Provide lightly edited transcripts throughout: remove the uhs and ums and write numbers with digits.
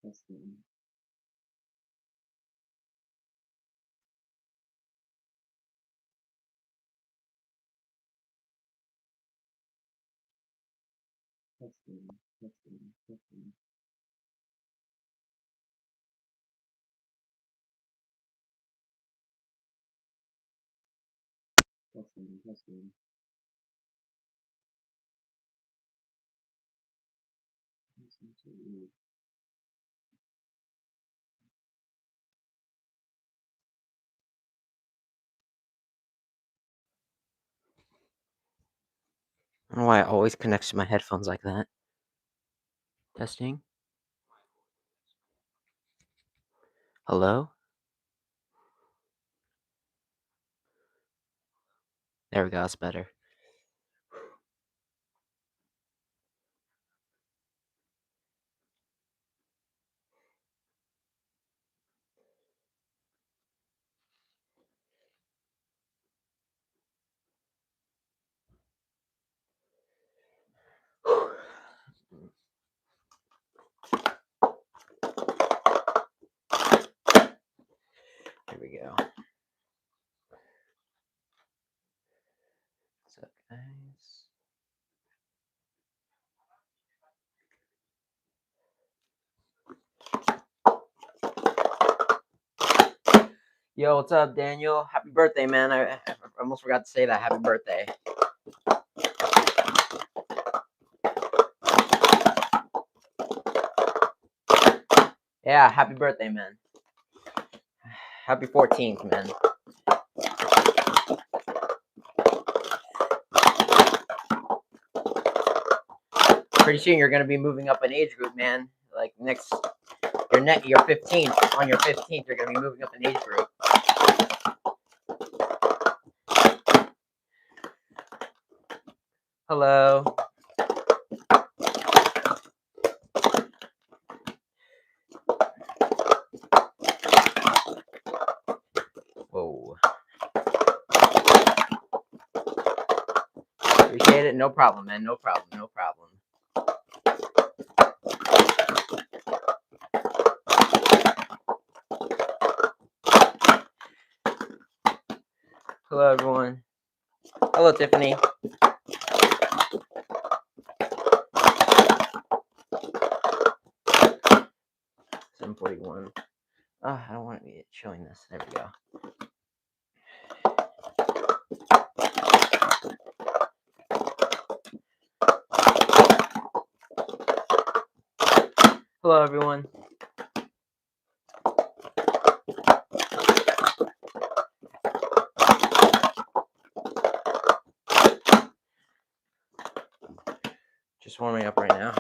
Testing. Testing. Testing. Testing. Testing. Testing. I don't know why it always connects to my headphones like that. Testing. Hello? There we go, that's better. Here we go. What's up, guys? Yo, what's up, Daniel? Happy birthday, man. I almost forgot to say that. Happy birthday. Yeah, happy birthday, man. Happy 14th, man. Pretty soon you're gonna be moving up an age group, man. Like your 15th. On your 15th, you're gonna be moving up an age group. Hello. Whoa. Appreciate it. No problem, man. No problem. No problem. Hello, everyone. Hello, Tiffany. $741. I don't want to be showing this. There we go. Hello, everyone. Just warming up right now.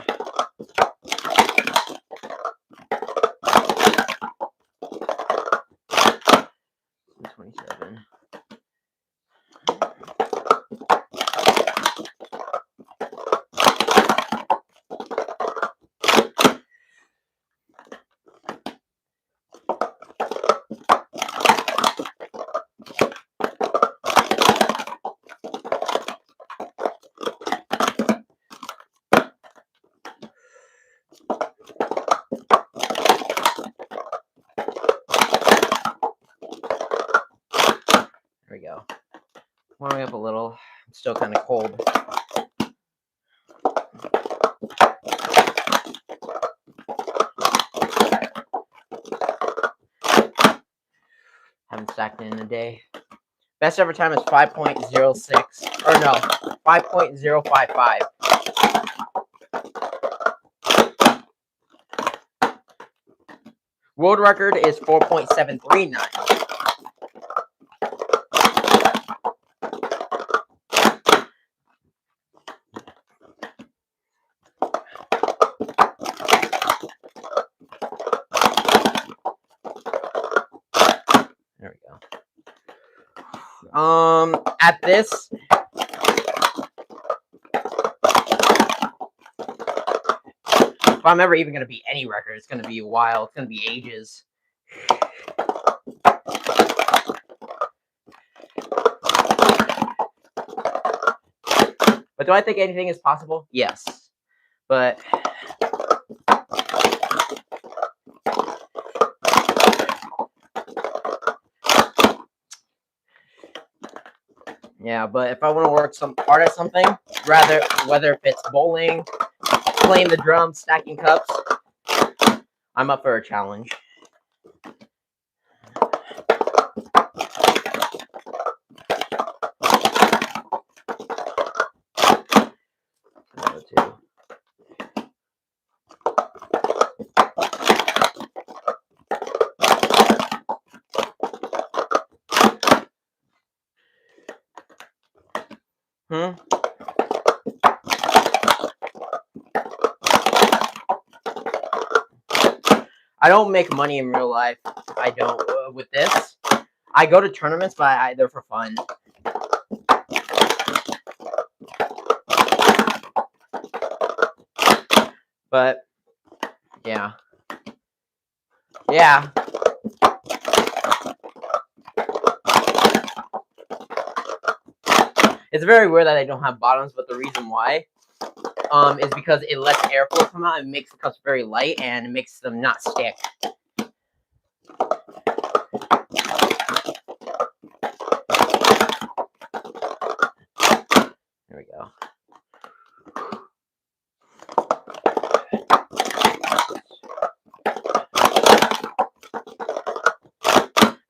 $27. There we go. Warming up a little. I'm still kind of cold. Haven't stacked in a day. Best ever time is 5.06. Or no, 5.055. World record is 4.739. There we go. At this, if I'm ever even gonna beat any record, it's gonna be a while. It's gonna be ages. But do I think anything is possible? Yes. But Yeah, but if I want to work some hard at something, rather whether if it's bowling, playing the drums, stacking cups, I'm up for a challenge. Hmm? I don't make money in real life. I don't with this. I go to tournaments, but they're for fun. But yeah, yeah. It's very weird that I don't have bottoms, but the reason why is because it lets airflow come out and makes the cups very light and it makes them not stick. There we go.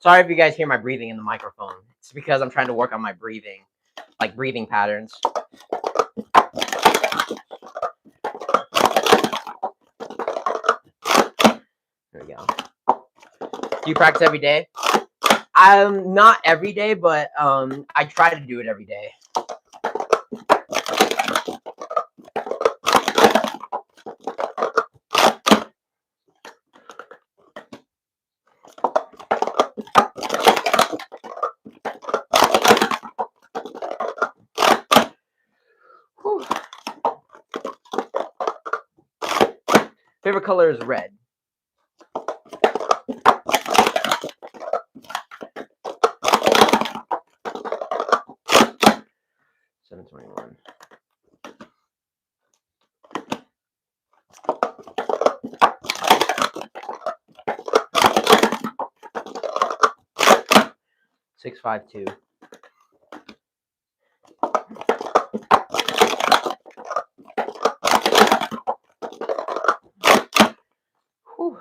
Sorry if you guys hear my breathing in the microphone. It's because I'm trying to work on my breathing, like breathing patterns. There we go. Do you practice every day? Not every day, but I try to do it every day. Whew. Favorite color is red. $7.21. $6.52. Whew.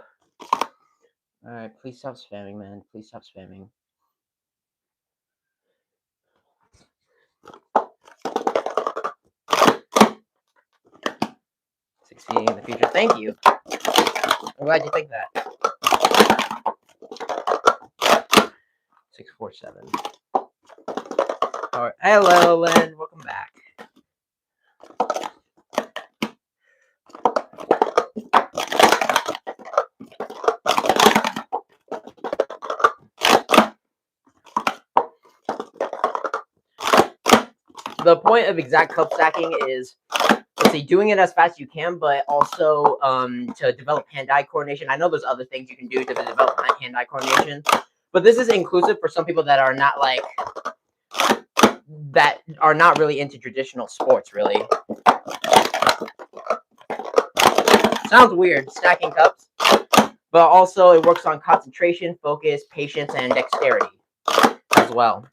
All right, please stop spamming, man. Please stop spamming. Succeeding in the future. Thank you. I'm glad you think that. 647. All right. Hello, Len. Welcome back. The point of exact cup stacking is, let's see, doing it as fast as you can, but also to develop hand-eye coordination. I know there's other things you can do to develop hand-eye coordination, but this is inclusive for some people that are not really into traditional sports, really. Sounds weird, stacking cups, but also it works on concentration, focus, patience, and dexterity as well.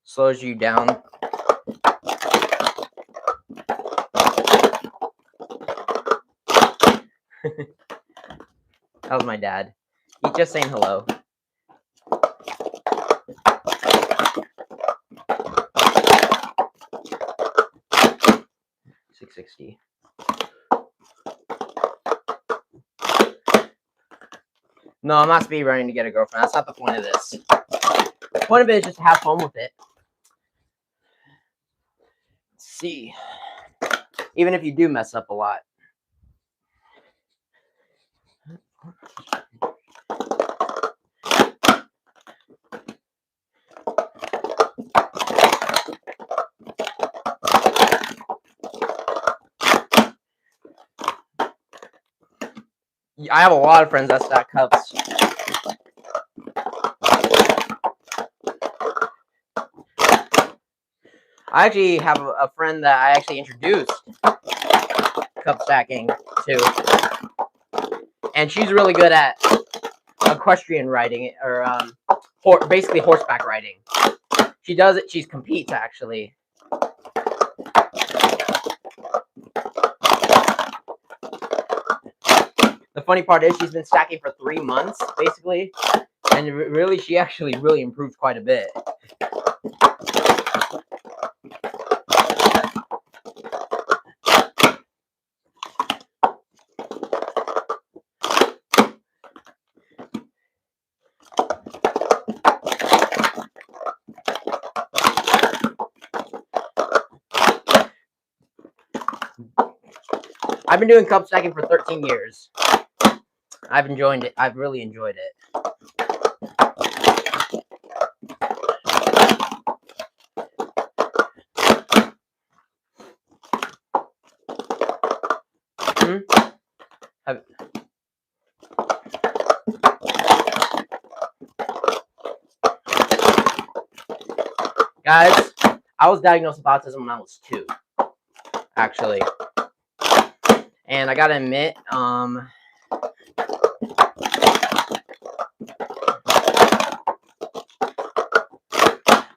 Slows you down. That was my dad. He's just saying hello. $6.60. No, I'm not speed running to get a girlfriend. That's not the point of this. The point of it is just to have fun with it. Let's see. Even if you do mess up a lot. I have a lot of friends that stack cups. I actually have a friend that I actually introduced cup stacking to, and she's really good at equestrian riding, or basically horseback riding. She does it. She competes actually. The funny part is she's been stacking for 3 months, basically, and really, she actually really improved quite a bit. I've been doing cup stacking for 13 years. I've enjoyed it. I've really enjoyed it. Guys, I was diagnosed with autism when I was 2, actually. And I gotta admit, the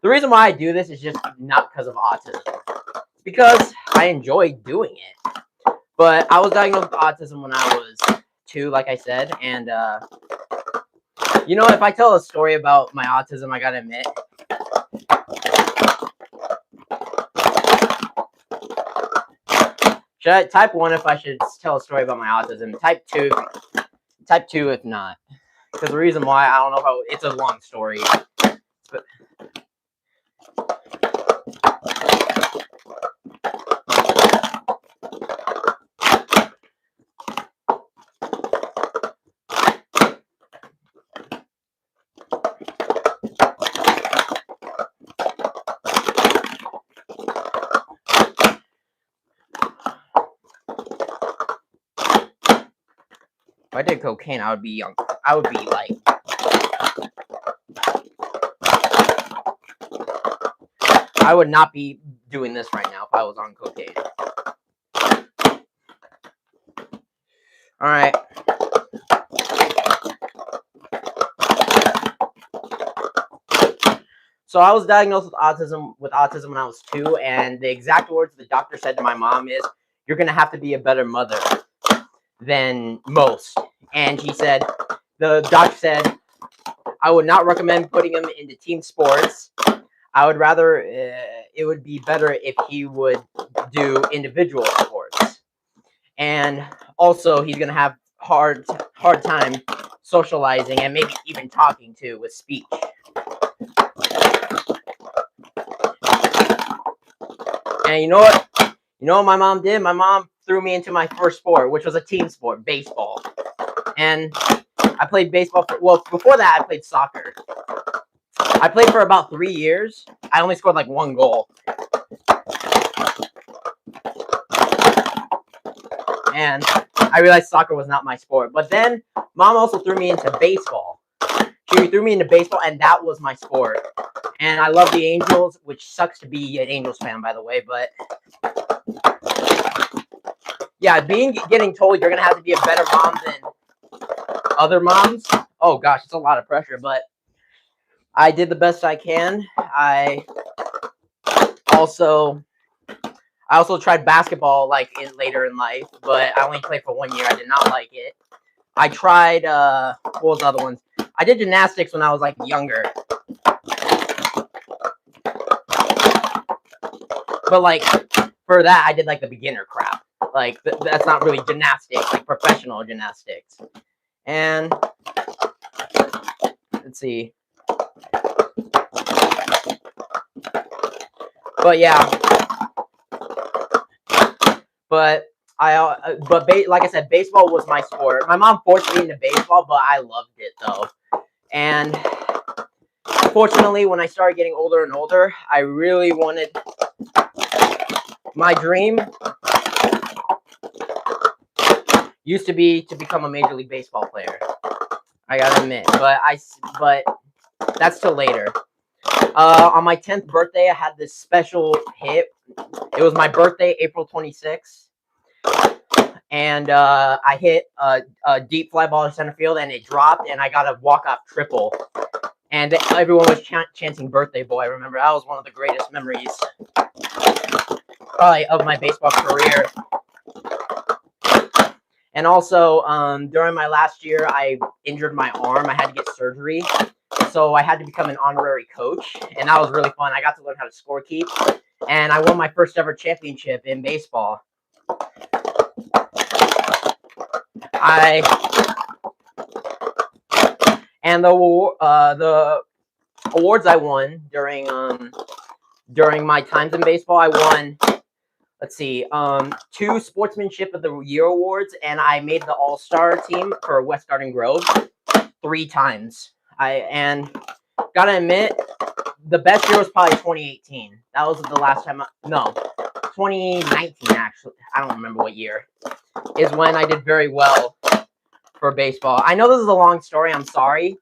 reason why I do this is just not because of autism. It's because I enjoy doing it. But I was diagnosed with autism when I was 2, like I said. And, you know, if I tell a story about my autism, I gotta admit, should I type 1 if I should tell a story about my autism? Type 2 if not. Because the reason why, I don't know how, it's a long story. But if I did cocaine, I would be young. I would be like, I would not be doing this right now if I was on cocaine. All right. So I was diagnosed with autism when I was 2, and the exact words the doctor said to my mom is, "You're gonna have to be a better mother than most." And she said, the doctor said, I would not recommend putting him into team sports. I would rather, it would be better if he would do individual sports. And also, he's gonna have hard time socializing and maybe even talking too with speech. And you know what? You know what my mom did? My mom threw me into my first sport, which was a team sport, baseball. And I played baseball before that I played soccer. I played for about 3 years. I only scored like 1 goal. And I realized soccer was not my sport. But then mom also threw me into baseball. She threw me into baseball, and that was my sport. And I love the Angels, which sucks to be an Angels fan, by the way. But yeah, getting told you're gonna have to be a better mom than other moms. Oh gosh, it's a lot of pressure, but I did the best I can. I also tried basketball later in life, but I only played for 1 year. I did not like it. I tried what was the other ones? I did gymnastics when I was like younger. But like for that I did like the beginner crap. Like that's not really gymnastics, like professional gymnastics. And let's see. But yeah. But like I said, baseball was my sport. My mom forced me into baseball, but I loved it though. And fortunately, when I started getting older and older, I really wanted my dream used to be to become a Major League Baseball player. I gotta admit, but that's till later. On my 10th birthday, I had this special hit. It was my birthday, April 26th. And I hit a deep fly ball to center field, and it dropped, and I got a walk-off triple. And everyone was chanting "Birthday Boy." I remember that was one of the greatest memories, probably, of my baseball career. And also, during my last year, I injured my arm. I had to get surgery, so I had to become an honorary coach, and that was really fun. I got to learn how to scorekeep, and I won my first ever championship in baseball. And the awards I won during my times in baseball, I won, let's see, 2 Sportsmanship of the Year awards, and I made the All-Star team for West Garden Grove 3 times. And gotta admit, the best year was probably 2018. That was the last time. 2019 actually. I don't remember what year. Is when I did very well for baseball. I know this is a long story. I'm sorry,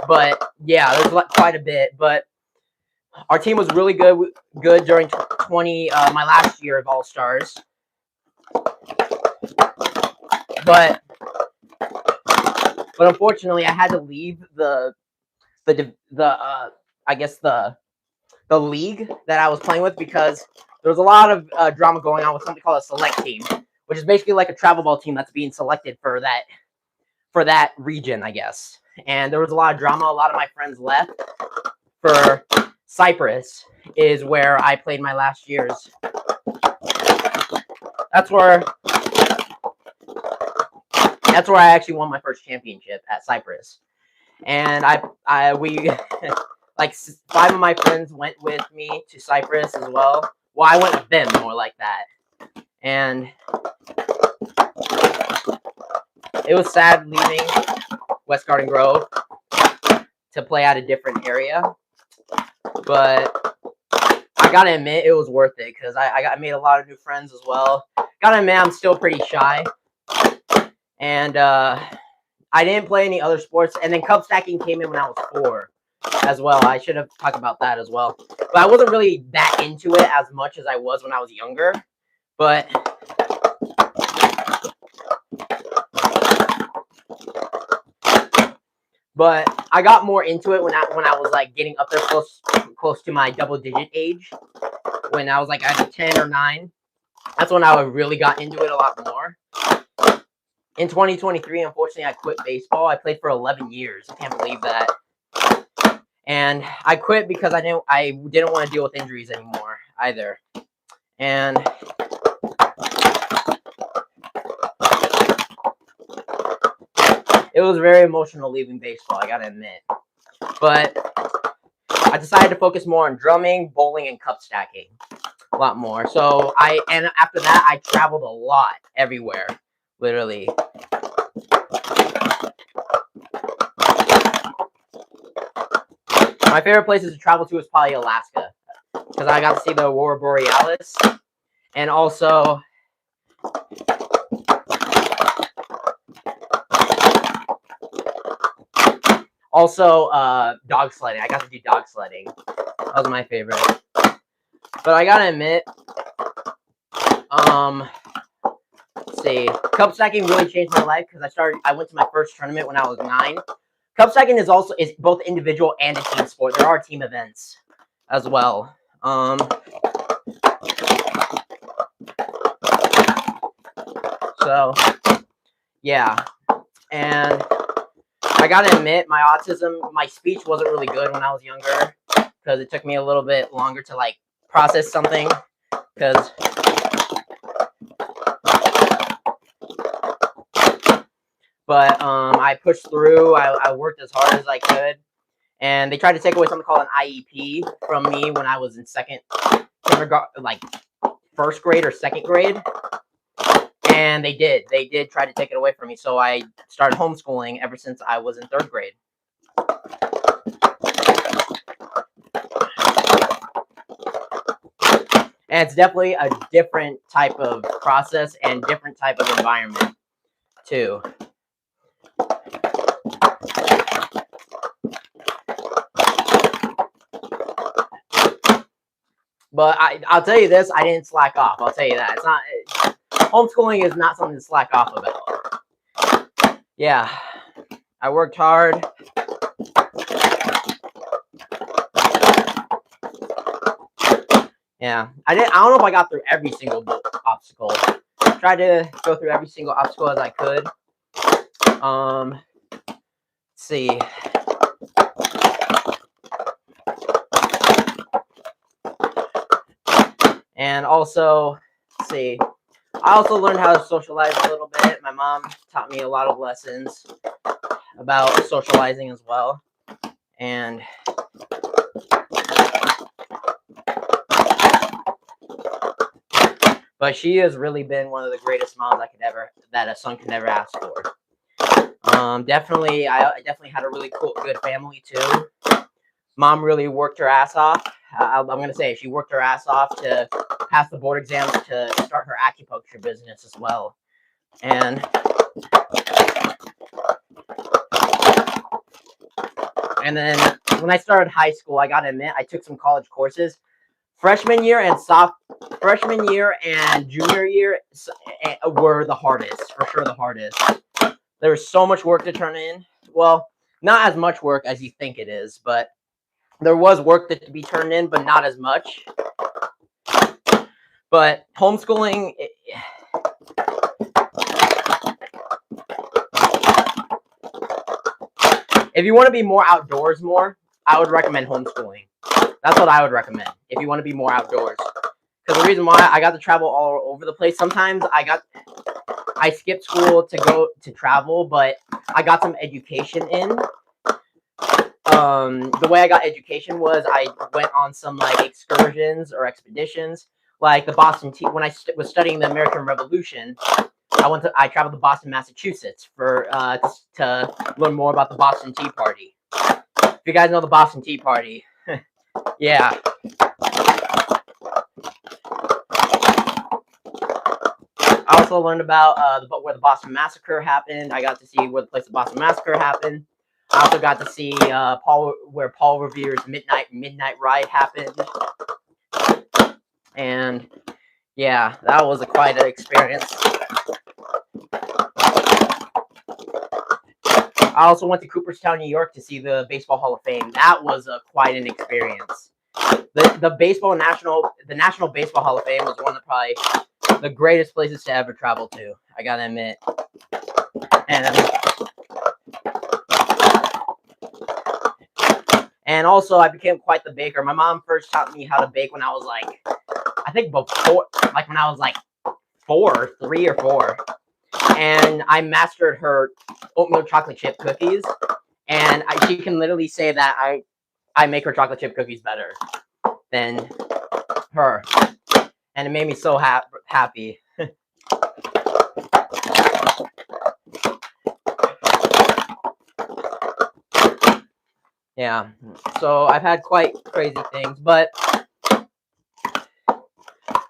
but yeah, there's quite a bit. But our team was really good during my last year of All Stars. But unfortunately, I had to leave the league that I was playing with because there was a lot of drama going on with something called a select team, which is basically like a travel ball team that's being selected for that region, I guess. And there was a lot of drama. A lot of my friends left for Cyprus, is where I played my last years. That's where I actually won my first championship, at Cyprus. And we like 5 of my friends went with me to Cyprus as well. Well, I went with them, more like that. And it was sad leaving West Garden Grove to play at a different area, but I gotta admit it was worth it because I made a lot of new friends as well. Gotta admit I'm still pretty shy, and I didn't play any other sports. And then cup stacking came in when I was 4 as well. I should have talked about that as well, but I wasn't really that into it as much as I was when I was younger. But I got more into it when I was like getting up there close to my double-digit age. When I was like either 10 or 9, that's when I really got into it a lot more. In 2023, unfortunately, I quit baseball. I played for 11 years. I can't believe that. And I quit because I didn't want to deal with injuries anymore either. And it was very emotional leaving baseball, I gotta admit. But I decided to focus more on drumming, bowling, and cup stacking a lot more. So after that, I traveled a lot, everywhere, literally. My favorite places to travel to is probably Alaska, because I got to see the Aurora Borealis, and also dog sledding. I got to do dog sledding. That was my favorite. But I gotta admit, let's see, cup stacking really changed my life because I went to my first tournament when I was 9. Cup stacking is both individual and a team sport. There are team events as well. So yeah, and I gotta admit, my speech wasn't really good when I was younger because it took me a little bit longer to like process something. But I pushed through. I worked as hard as I could, and they tried to take away something called an IEP from me when I was in first grade or second grade. And they did try to take it away from me. So I started homeschooling ever since I was in 3rd grade. And it's definitely a different type of process and different type of environment too. But I'll tell you this: I didn't slack off. I'll tell you that it's not homeschooling is not something to slack off about. Yeah, I worked hard. Yeah, I didn't. I don't know if I got through every single obstacle. Tried to go through every single obstacle as I could. Let's see. And also, let's see. I also learned how to socialize a little bit. My mom taught me a lot of lessons about socializing as well. And but she has really been one of the greatest moms that a son could ever ask for. Definitely, I definitely had a really good family too. Mom really worked her ass off. I'm gonna say she worked her ass off to pass the board exams to start her acupuncture business as well. And then when I started high school, I gotta admit I took some college courses. Freshman year and junior year were the hardest, for sure the hardest. There was so much work to turn in. Well, not as much work as you think it is, but there was work to be turned in, but not as much. But homeschooling, if you want to be more outdoors I would recommend homeschooling. That's what I would recommend if you want to be more outdoors. Because the reason why I got to travel all over the place. Sometimes I skipped school to go to travel, but I got some education in. The way I got education was I went on some like excursions or expeditions, like the Boston Tea. When I was studying the American Revolution, I traveled to Boston, Massachusetts for to learn more about the Boston Tea Party. If you guys know the Boston Tea Party, yeah. I also learned about where the Boston Massacre happened. I got to see where the place the Boston Massacre happened. I also got to see where Paul Revere's midnight ride happened. And yeah, that was quite an experience. I also went to Cooperstown, New York to see the Baseball Hall of Fame. That was quite an experience. The National Baseball Hall of Fame was one of probably the greatest places to ever travel to. I gotta admit. And also, I became quite the baker. My mom first taught me how to bake when I was like, I think when I was like 3 or 4. And I mastered her oatmeal chocolate chip cookies. And she can literally say that I make her chocolate chip cookies better than her. And it made me so happy. Yeah, so I've had quite crazy things, but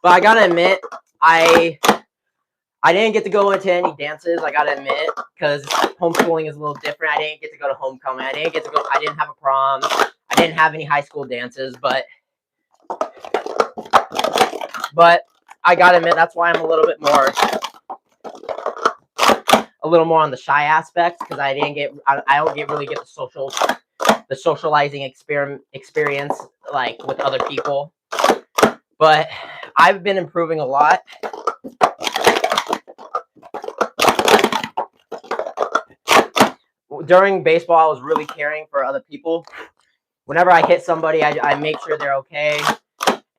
I gotta admit, I didn't get to go into any dances. I gotta admit, because homeschooling is a little different. I didn't get to go to homecoming. I didn't have a prom. I didn't have any high school dances, but I gotta admit that's why I'm a little more on the shy aspect, because I don't really get the socializing experience like with other people. But I've been improving a lot. During baseball, I was really caring for other people. Whenever I hit somebody, I make sure they're okay.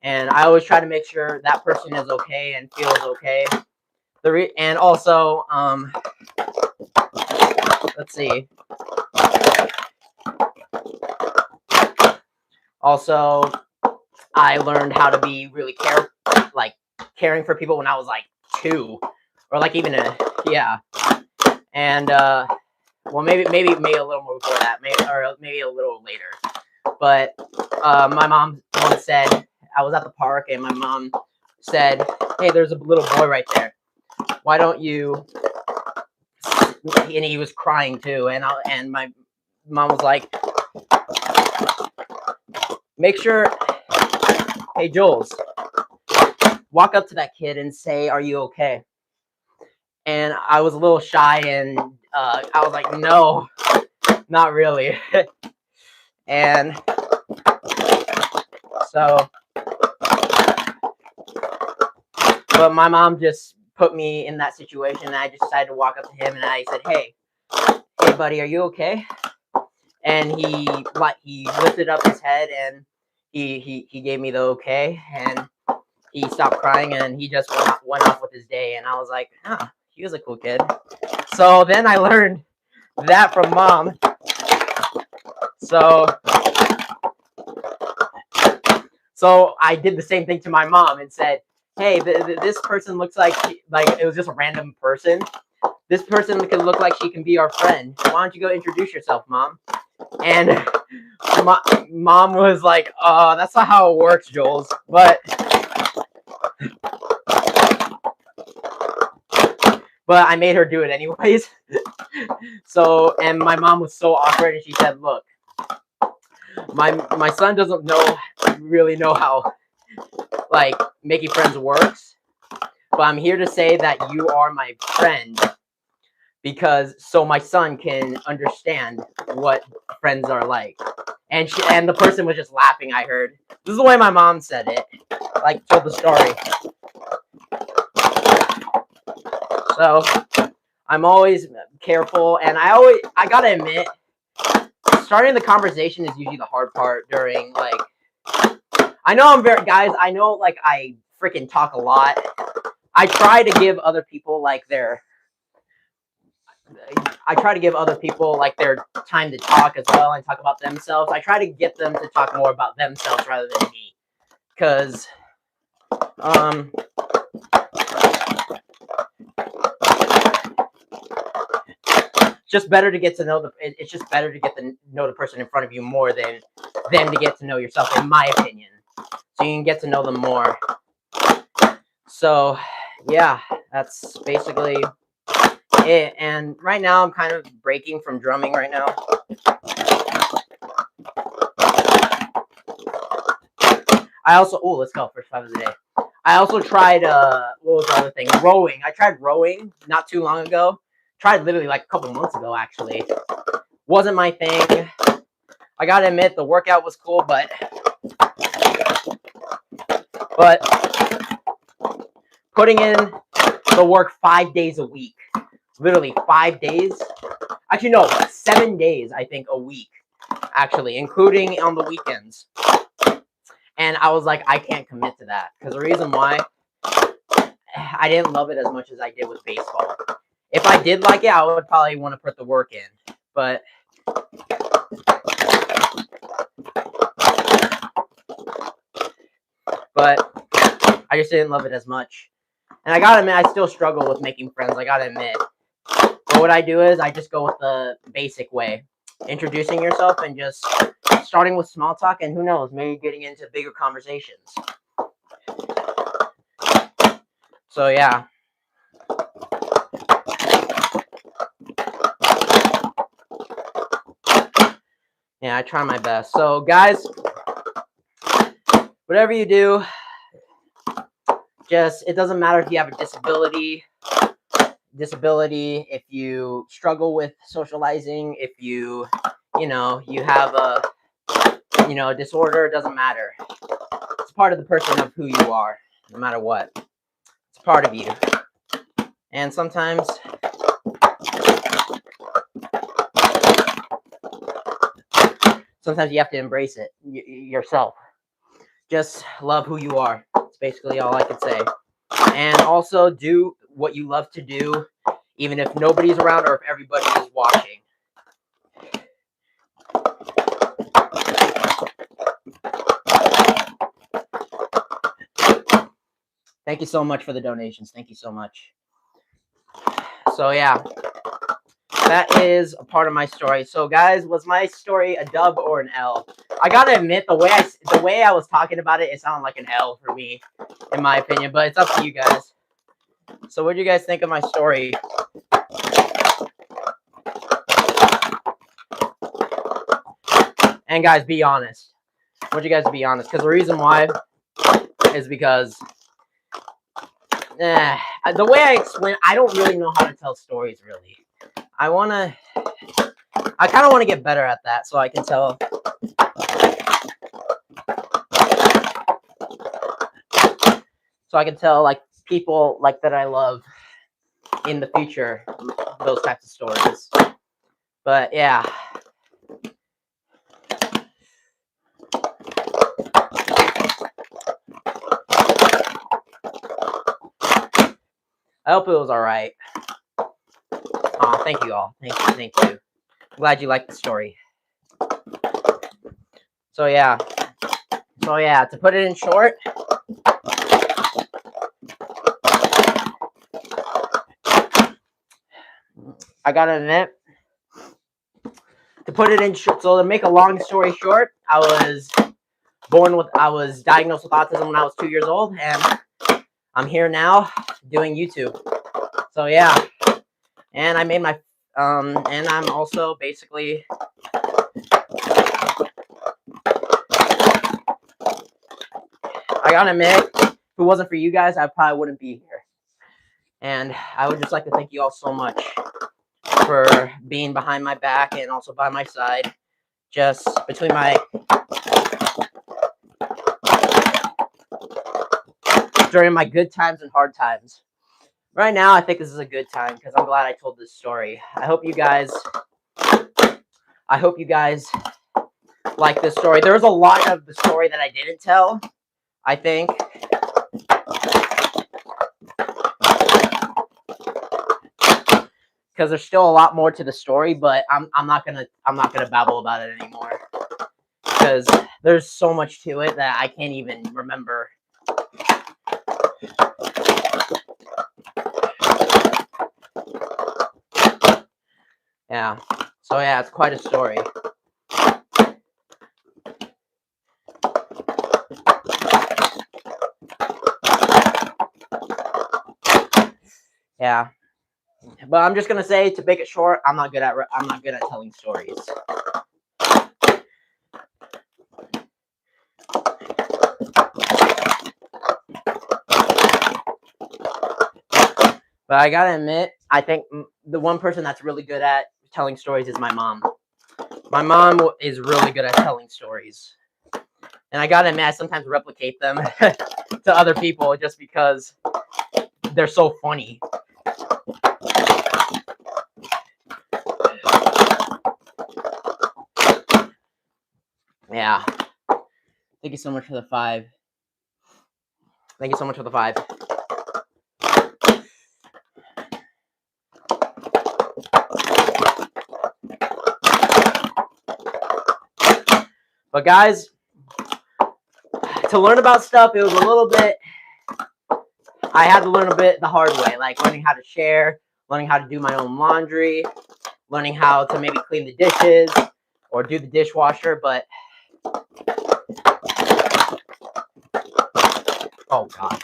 And I always try to make sure that person is okay and feels okay. And also, let's see. Also, I learned how to be really caring for people when I was like 2, or like even yeah. And well, maybe a little more before that, maybe a little later. But my mom once said, I was at the park and my mom said, "Hey, there's a little boy right there. Why don't you?" And he was crying too, and my mom was like, "Make sure "Hey, Jules, walk up to that kid and say, 'Are you okay?'" And I was a little shy, and I was like, "No, not really." And so, but my mom just put me in that situation, and I just decided to walk up to him, and I said, hey, buddy, are you okay?" And he lifted up his head, and he gave me the okay, and he stopped crying, and he just went off with his day. And I was like, he was a cool kid. So then I learned that from mom. So I did the same thing to my mom and said, "Hey, this person looks like it was just a random person. This person can look like she can be our friend. Why don't you go introduce yourself, Mom?" And mom was like, "That's not how it works, Jules." But I made her do it anyways. So, and my mom was so awkward, and she said, "Look, my son doesn't really know how like making friends works, but I'm here to say that you are my friend, because so my son can understand what friends are like." And the person was just laughing. I heard, this is the way my mom said it, like told the story. So I'm always careful, and I gotta admit, starting the conversation is usually the hard part during like. I know I know like I freaking talk a lot. I try to give other people like their time to talk as well and talk about themselves. I try to get them to talk more about themselves rather than me, because just better to get to know it's just better to get to know the person in front of you more than them to get to know yourself, in my opinion. So you can get to know them more. So yeah, that's basically it. And right now I'm kind of breaking from drumming right now. I also let's go, first 5 of the day. I also tried what was the other thing? Rowing. I tried rowing not too long ago. Tried literally like a couple months ago, actually. Wasn't my thing. I gotta admit, the workout was cool, but putting in the work 5 days a week, literally 5 days. Actually, no, 7 days, I think, a week, actually, including on the weekends. And I was like, I can't commit to that, because the reason why, I didn't love it as much as I did with baseball. If I did like it, I would probably want to put the work in, but I just didn't love it as much. And I gotta admit, I still struggle with making friends, I gotta admit. But what I do is I just go with the basic way. Introducing yourself and just starting with small talk, and who knows, maybe getting into bigger conversations. So yeah. Yeah, I try my best. So guys, whatever you do, it doesn't matter if you have a disability, if you struggle with socializing, if you have a disorder, it doesn't matter. It's part of the person of who you are, no matter what. It's part of you. And sometimes you have to embrace it yourself. Just love who you are. That's basically all I can say. And also do what you love to do, even if nobody's around or if everybody is watching. Thank you so much for the donations. Thank you so much. So yeah, that is a part of my story. So guys, was my story a dub or an L? I gotta admit, the way I was talking about it, it sounded like an L for me, in my opinion. But it's up to you guys. So what do you guys think of my story? And guys, be honest. I want you guys to be honest, because the reason why is because the way I explain, I don't really know how to tell stories. Really, I kind of want to get better at that, so I can tell. So I can tell like people like that I love in the future those types of stories. But yeah. I hope it was all right. Thank you all. Thank you. I'm glad you liked the story. So yeah. To put it in short, I gotta admit, to put it in short, so to make a long story short, I was diagnosed with autism when I was 2 years old, and I'm here now doing YouTube. So yeah, and I made my, and I'm also basically, I gotta admit, if it wasn't for you guys, I probably wouldn't be here. And I would just like to thank you all so much for being behind my back and also by my side, just between during my good times and hard times. Right now, I think this is a good time because I'm glad I told this story. I hope you guys like this story. There's a lot of the story that I didn't tell, I think. Because there's still a lot more to the story, but I'm not gonna babble about it anymore. Because there's so much to it that I can't even remember. Yeah. So yeah, it's quite a story. Yeah. But I'm just gonna say, to make it short, I'm not good at telling stories. But I gotta admit, I think the one person that's really good at telling stories is my mom. My mom is really good at telling stories. And I gotta admit, I sometimes replicate them to other people just because they're so funny. Yeah. Thank you so much for the 5. Thank you so much for the 5. But guys, to learn about stuff, it was a little bit, I had to learn a bit the hard way, like learning how to share, learning how to do my own laundry, learning how to maybe clean the dishes or do the dishwasher, but oh gosh.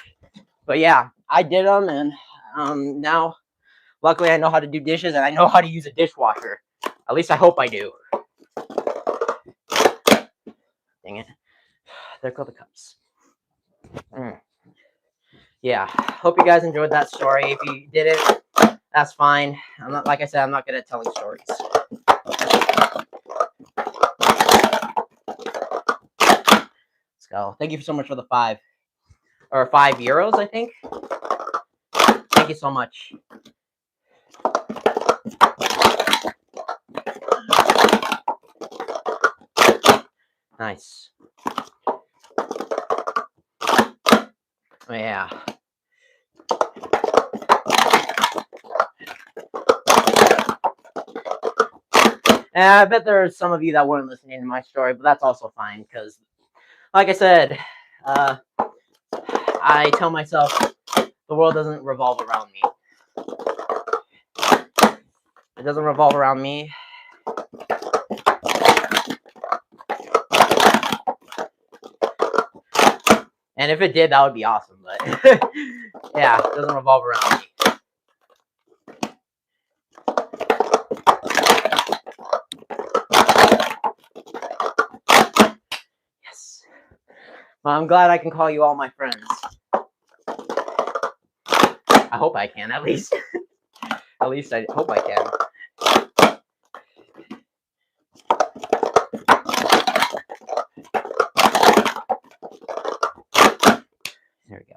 But yeah, I did them, and now luckily I know how to do dishes and I know how to use a dishwasher. At least I hope I do. Dang it. There go the cups. Yeah, hope you guys enjoyed that story. If you didn't, that's fine. I'm not, like I said, I'm not good at telling stories. Let's go. Thank you so much for the 5. Or €5, I think. Thank you so much. Nice. Oh, yeah. And I bet there's some of you that weren't listening to my story, but that's also fine because, like I said, I tell myself the world doesn't revolve around me. It doesn't revolve around me. And if it did, that would be awesome. But yeah, it doesn't revolve around me. Yes. Well, I'm glad I can call you all my friends. I hope I can, at least. At least I hope I can. There we go.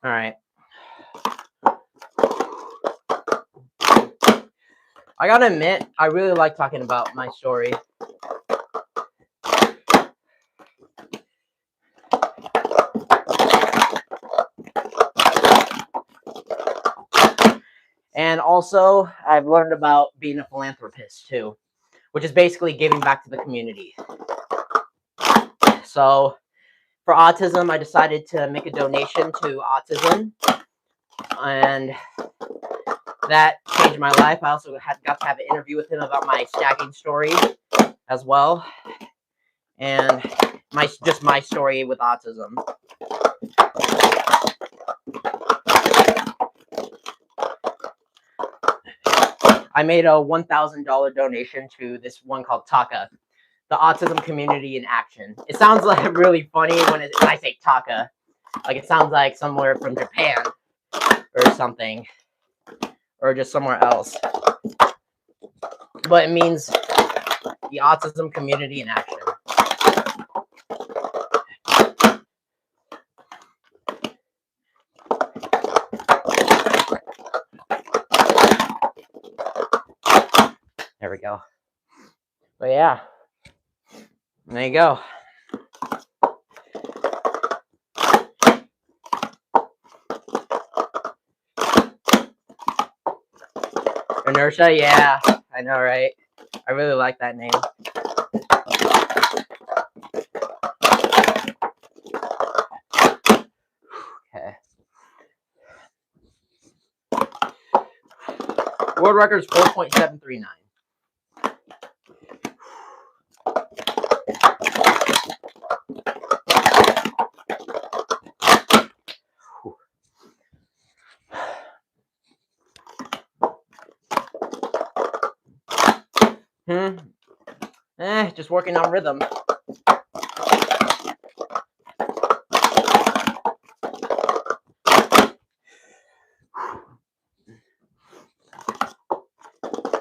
All right. I gotta admit, I really like talking about my story. And also, I've learned about being a philanthropist too, which is basically giving back to the community. So, for autism, I decided to make a donation to autism, and that changed my life. I also got to have an interview with him about my stacking story as well, and my story with autism. I made a $1,000 donation to this one called TACA, the Autism Community in Action. It sounds like really funny when I say TACA. Like it sounds like somewhere from Japan or something, or just somewhere else. But it means the Autism Community in Action. There we go. But yeah, there you go. Inertia, yeah, I know, right? I really like that name. Okay. World record is 4.739. Just working on rhythm.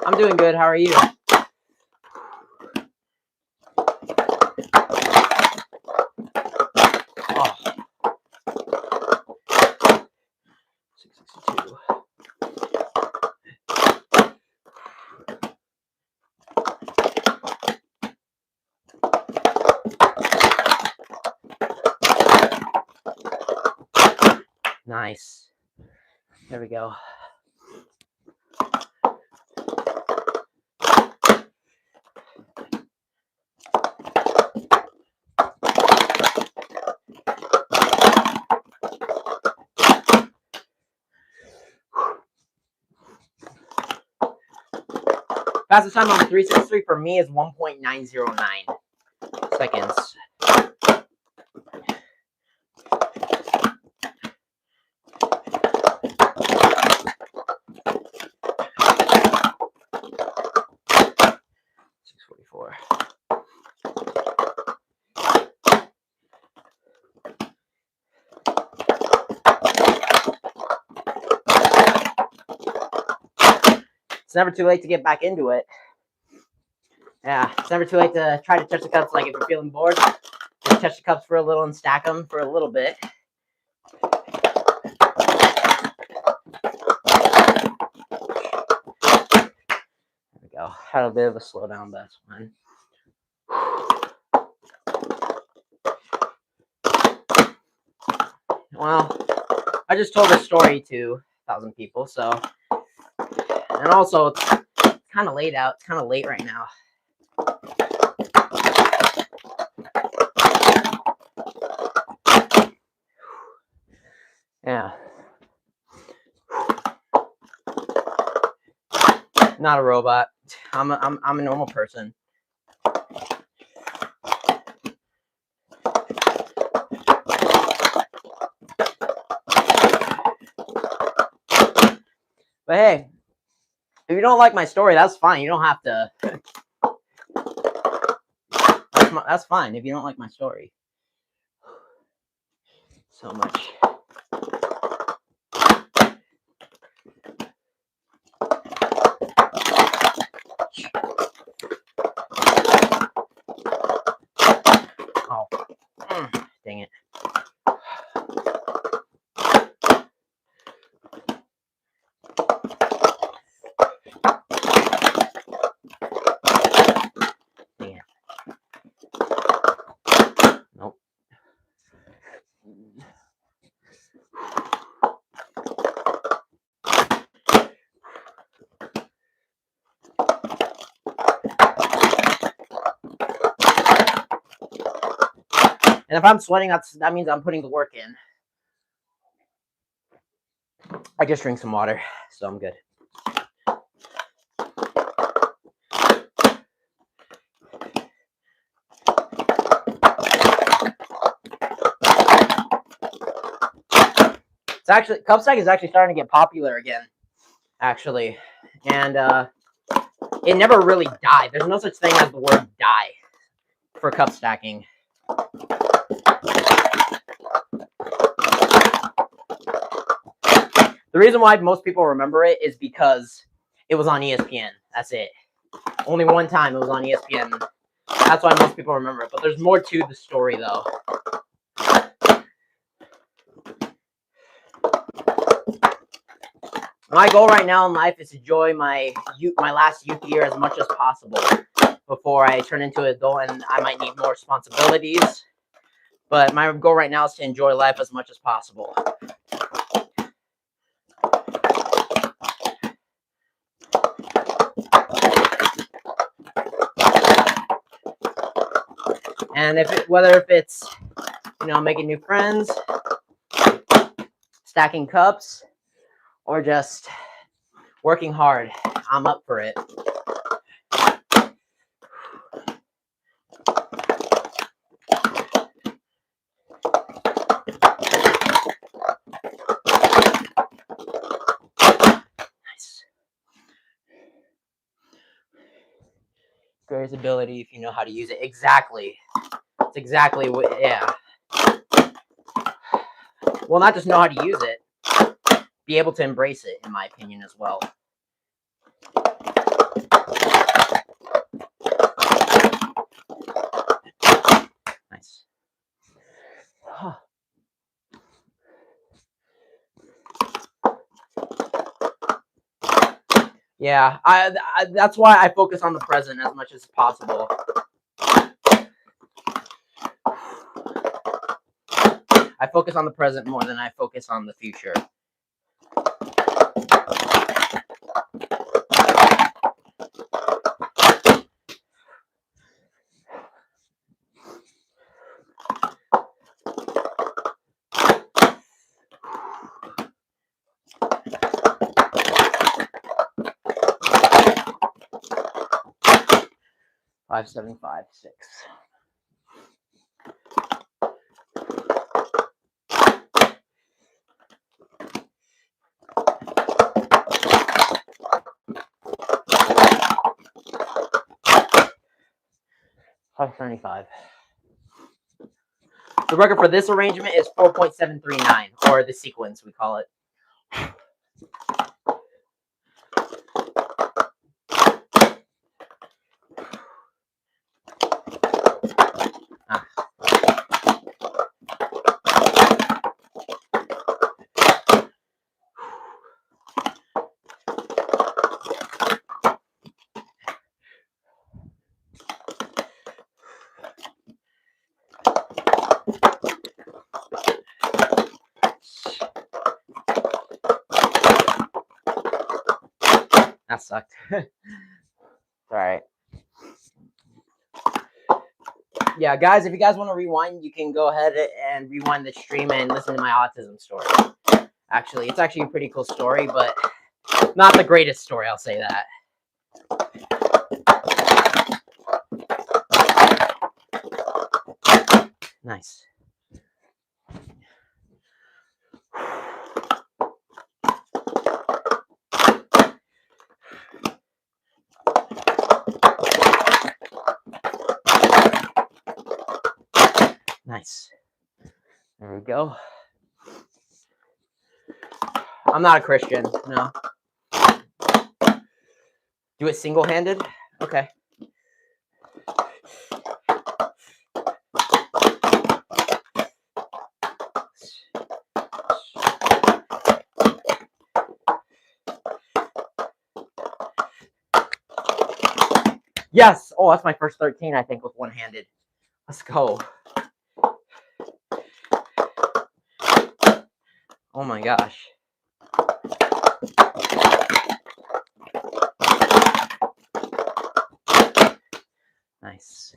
I'm doing good. How are you? Oh. 662. Nice. There we go. Fastest time on the 363 for me is 1.909 seconds. It's never too late to get back into it. Yeah, it's never too late to try to touch the cups. Like if you're feeling bored, just touch the cups for a little and stack them for a little bit. There we go. Had a bit of a slowdown, but that's fine. Well, I just told a story to 1,000 people, so, and also it's kind of late out. It's kind of late right now. Yeah. Not a robot. I'm a normal person. But hey, if you don't like my story, that's fine. You don't have to. That's fine if you don't like my story. So much. Oh, dang it. Dang it. Nope. And if I'm sweating, that means I'm putting the work in. I just drink some water, so I'm good. It's actually, cup stack is actually starting to get popular again, actually. And it never really died. There's no such thing as the word die for cup stacking. The reason why most people remember it is because it was on ESPN. That's it. Only one time it was on ESPN. That's why most people remember it. But there's more to the story, though. My goal right now in life is to enjoy my last youth year as much as possible before I turn into an adult and I might need more responsibilities. But my goal right now is to enjoy life as much as possible. And whether if it's, making new friends, stacking cups, or just working hard, I'm up for it. Nice. Greatest ability if you know how to use it. Exactly. It's exactly what, yeah. Well, not just know how to use it, be able to embrace it, in my opinion, as well. Nice. Huh. Yeah, that's why I focus on the present as much as possible. I focus on the present more than I focus on the future. Five, 7, 5, 6. $5.75. The record for this arrangement is 4.739, or the sequence we call it. That sucked. Alright. Yeah, guys, if you guys want to rewind, you can go ahead and rewind the stream and listen to my autism story. Actually, it's actually a pretty cool story, but not the greatest story, I'll say that. Nice. Nice. There we go. I'm not a Christian, no. Do it single-handed? Okay. Yes! Oh, that's my first 13, I think, with one-handed. Let's go. Oh my gosh. Nice.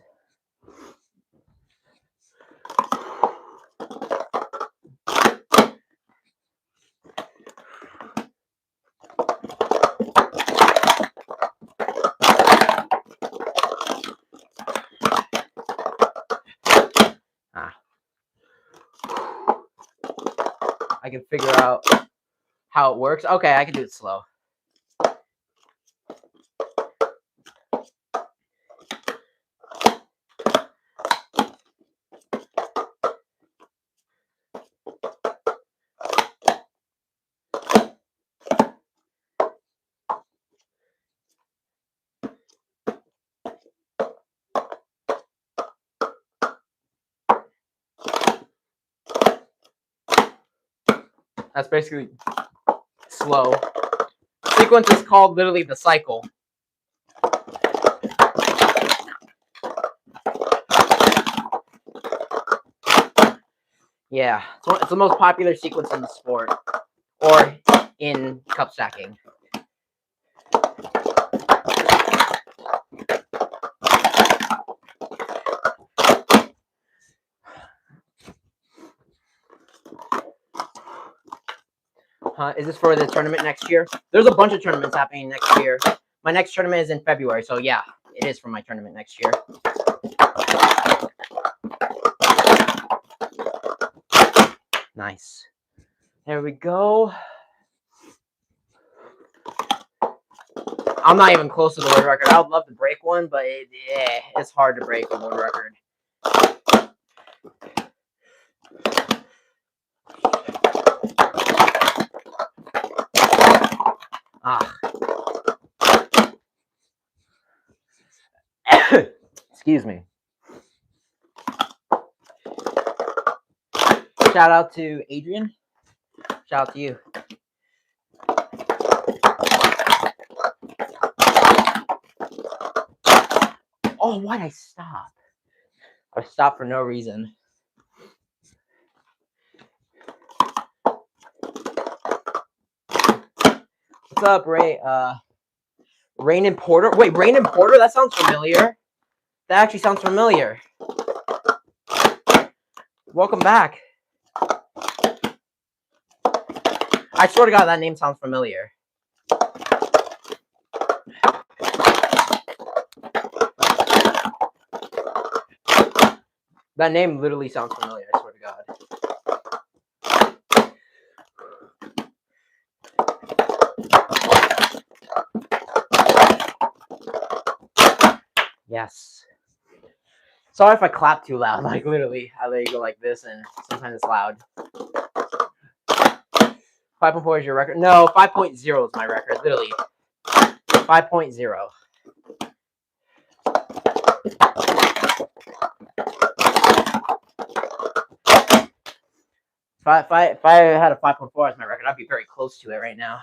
I can figure out how it works. Okay, I can do it slow. That's basically slow. Sequence is called literally the cycle. Yeah, it's the most popular sequence in the sport, or in cup stacking. Is this for the tournament next year? There's a bunch of tournaments happening next year. My next tournament is in February, so yeah, it is for my tournament next year. Nice. There we go. I'm not even close to the world record. I would love to break one, but it's hard to break a world record. Excuse me. Shout out to Adrian. Shout out to you. Oh, why'd I stop? I stopped for no reason. What's up, Ray? Rain and Porter. Wait, Rain and Porter? That sounds familiar. That actually sounds familiar. Welcome back. I swear to God, that name sounds familiar. That name literally sounds familiar, I swear to God. Yes. Sorry if I clap too loud. Like, literally, I let you go like this, and sometimes it's loud. 5.4 is your record? No, 5.0 is my record, literally. 5.0. If I had a 5.4 as my record, I'd be very close to it right now.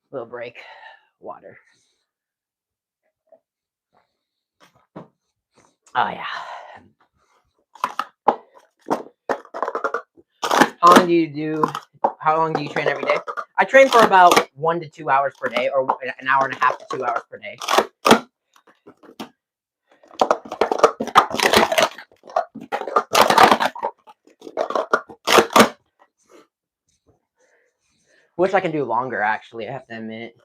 Little break. Water. Oh, yeah. How long do you train every day? I train for about 1 to 2 hours per day, or an hour and a half to 2 hours per day. Wish I can do longer, actually, I have to admit.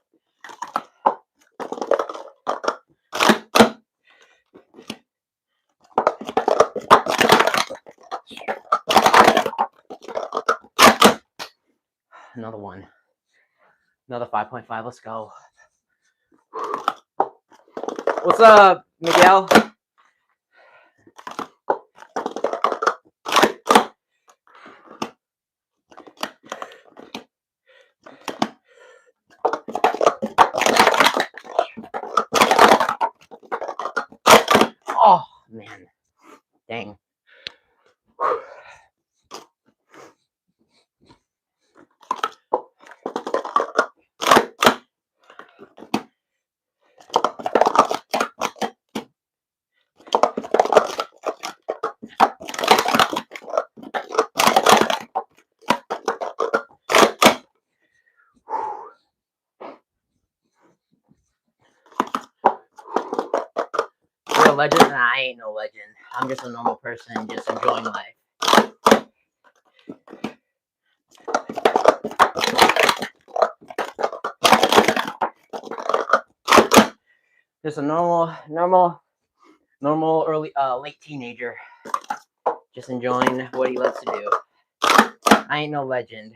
Another one. Another 5.5. Let's go. What's up, Miguel? Oh, man. Dang. You're a legend? Nah, I ain't no legend. I'm just a normal person, just enjoying life. Just a normal early late teenager, just enjoying what he loves to do. I ain't no legend.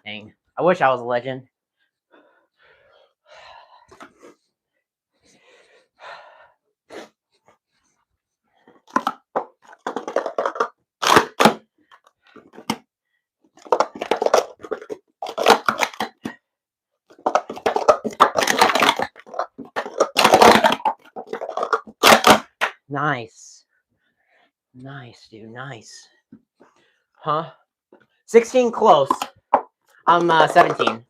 Dang, I wish I was a legend. Nice. Nice, dude. Nice. Huh? 16 close. I'm 17.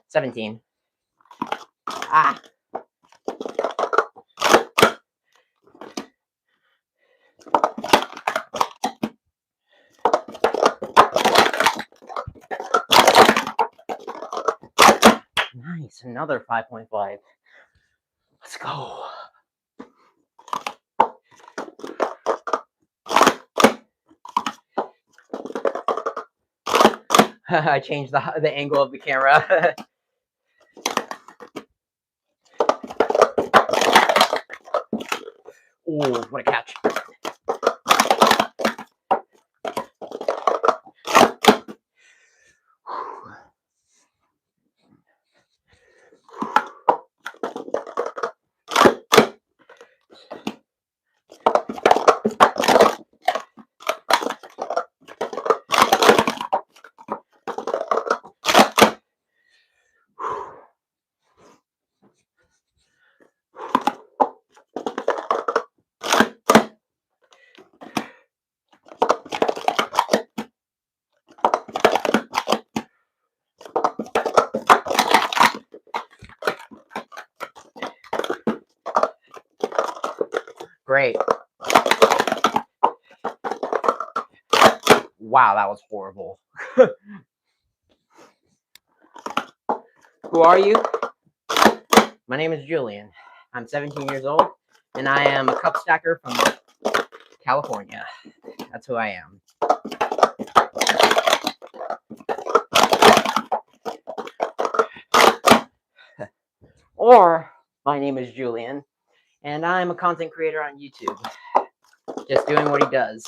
17. Ah. Nice. Another 5.5. Let's go. I changed the angle of the camera. Ooh, what a catch. Great. Wow, that was horrible. Who are you? My name is Julian. I'm 17 years old, and I am a cup stacker from California. That's who I am. Or, my name is Julian, and I'm a content creator on YouTube. Just doing what he does.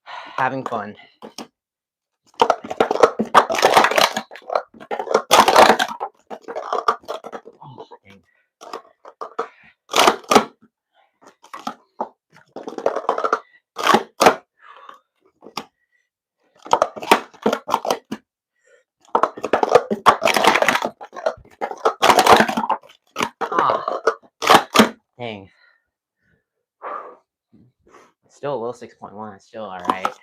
Having fun. Oh, dang. Ah, dang. Still a low 6.1. Still all right.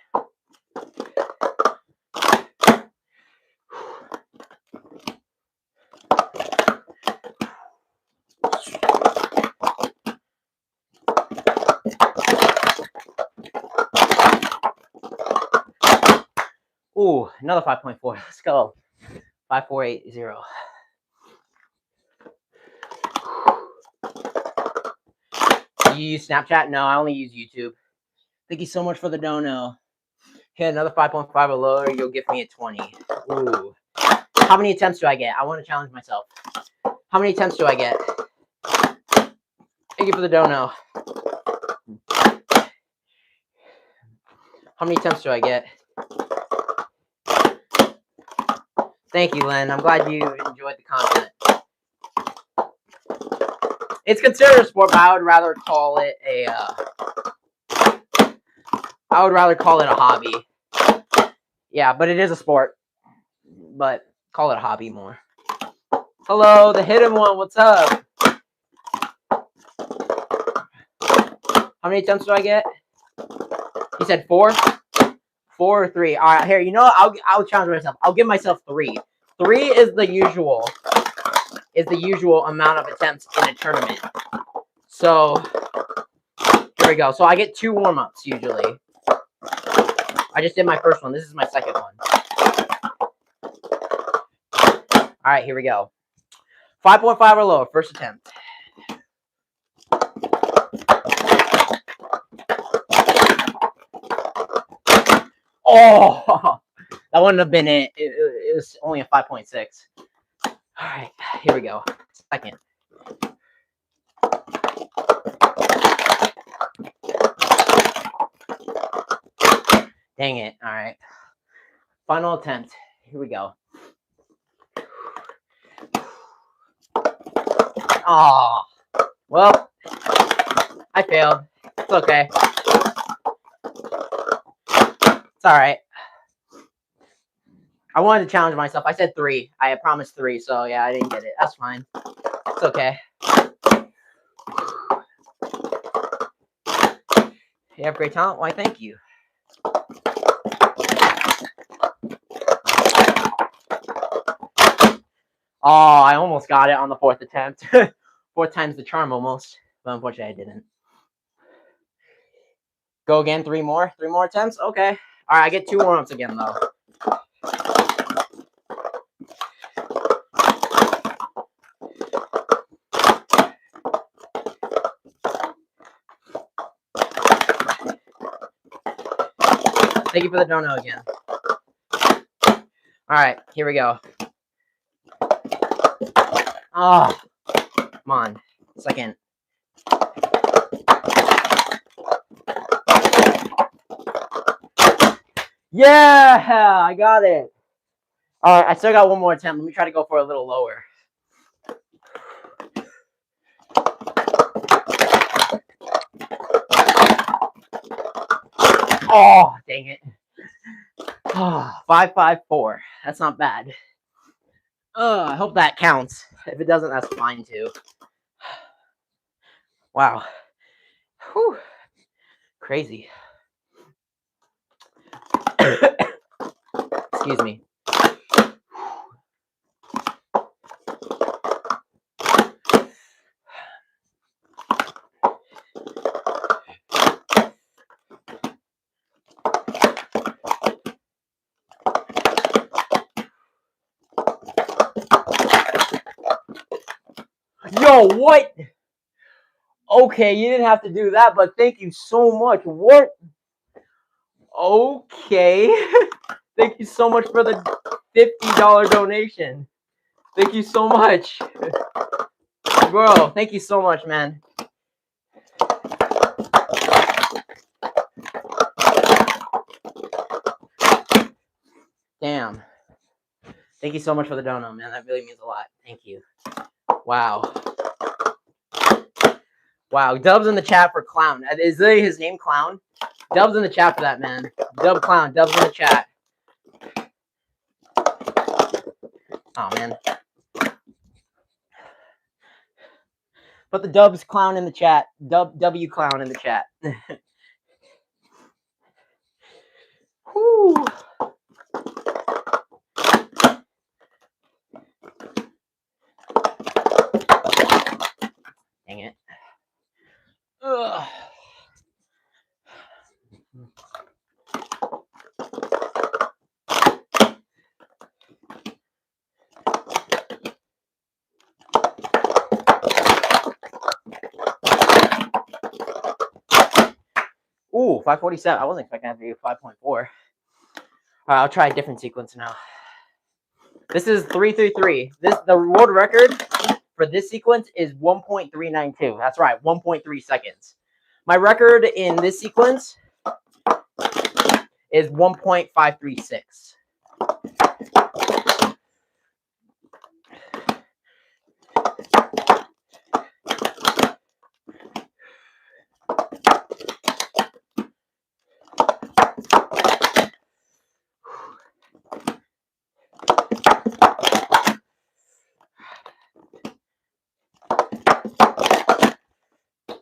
Ooh, another 5.4. Let's go. 5480. Do you use Snapchat? No, I only use YouTube. Thank you so much for the dono. Hit another 5.5 or lower, you'll give me a 20. Ooh. How many attempts do I get? I want to challenge myself. How many attempts do I get? Thank you for the dono. How many attempts do I get? Thank you, Len. I'm glad you enjoyed the content. It's considered a sport, but I would rather call it a. I would rather call it a hobby. Yeah, but it is a sport. But call it a hobby more. Hello, the hidden one. What's up? How many attempts do I get? He said 4. 4 or 3. All right, here. You know what? I'll challenge myself. I'll give myself 3. 3 is the usual. Is the usual amount of attempts in a tournament. So here we go. So I get 2 warm-ups usually. I just did my first one. This is my second one. All right, here we go. 5.5 or lower, first attempt. Oh, that wouldn't have been it. It was only a 5.6. All right, here we go. Second. Dang it. All right. Final attempt. Here we go. Oh, well, I failed. It's okay. It's all right. I wanted to challenge myself. I said 3. I had promised 3, so yeah, I didn't get it. That's fine. It's okay. You have great talent. Why, thank you. Oh, I almost got it on the 4th attempt. 4th time's the charm almost. But unfortunately, I didn't. Go again. 3 more. 3 more attempts. Okay. All right. I get 2 warm-ups again, though. Thank you for the dono again. All right. Here we go. Oh, come on. Second. Yeah, I got it. All right, I still got 1 more attempt. Let me try to go for a little lower. Oh, dang it. Oh, 5.54. That's not bad. I hope that counts. If it doesn't, that's fine too. Wow. Whew. Crazy. Excuse me. Yo, what? Okay, you didn't have to do that, but thank you so much. What? Okay. Thank you so much for the $50 donation. Thank you so much. Bro, thank you so much, man. Damn. Thank you so much for the dono, man. That really means a lot. Thank you. Wow. Wow. Dubs in the chat for Clown. Is his name Clown? Dubs in the chat for that, man. Dub Clown. Dubs in the chat. Oh, man. Put the Dubs Clown in the chat. W Clown in the chat. Whew. Dang it. Ugh. Ooh, 547. I wasn't expecting that to be 5.4. All right, I'll try a different sequence now. This is 333. The world record for this sequence is 1.392. That's right, 1.3 seconds. My record in this sequence is 1.536.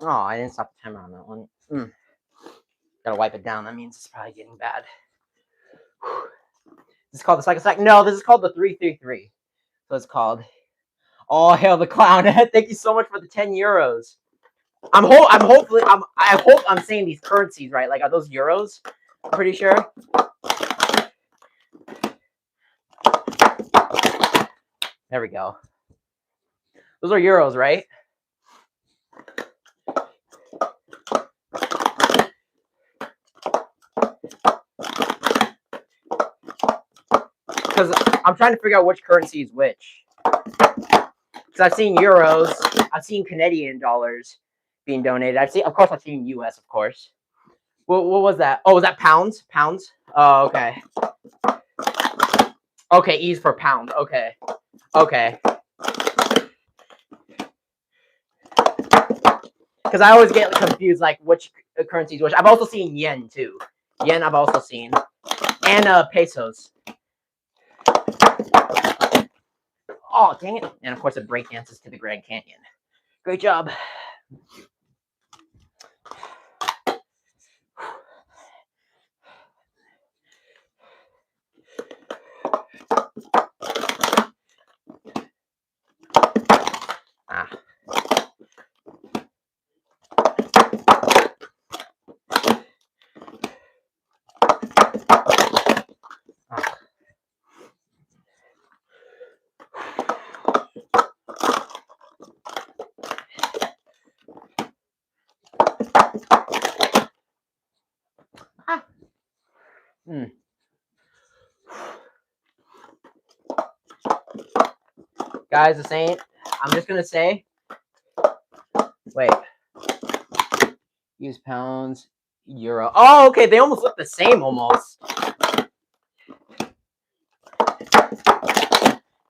Oh, I didn't stop the timer on that one. Gotta wipe it down. That means it's probably getting bad. This is called the second stack. No, this is called the 333. So it's called. Oh, hail the clown! Thank you so much for the 10 euros. I hope I'm saying these currencies right. Like, are those euros? I'm pretty sure. There we go. Those are euros, right? Because I'm trying to figure out which currency is which. Because I've seen euros, I've seen Canadian dollars being donated. I've seen US, of course. What was that? Oh, was that pounds? Pounds? Oh, okay. Okay, E's for pound. Okay. Okay. Because I always get confused, like, which currency is which. I've also seen yen, too. Yen I've also seen. And pesos. Oh, dang it. And, of course, it break dances to the Grand Canyon. Great job. Guys, this ain't. I'm just gonna say. Wait. Use pounds, euro. Oh, okay. They almost look the same, almost.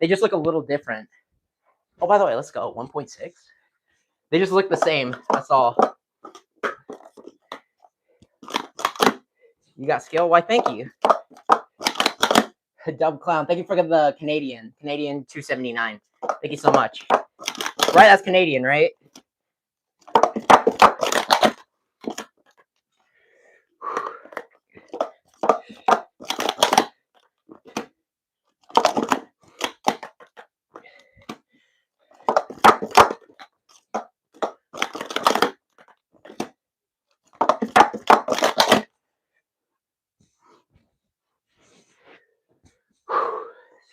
They just look a little different. Oh, by the way, let's go. 1.6. They just look the same. That's all. You got skill? Why, thank you. Dub Clown. Thank you for the Canadian 279. Thank you so much. Right, that's Canadian, right?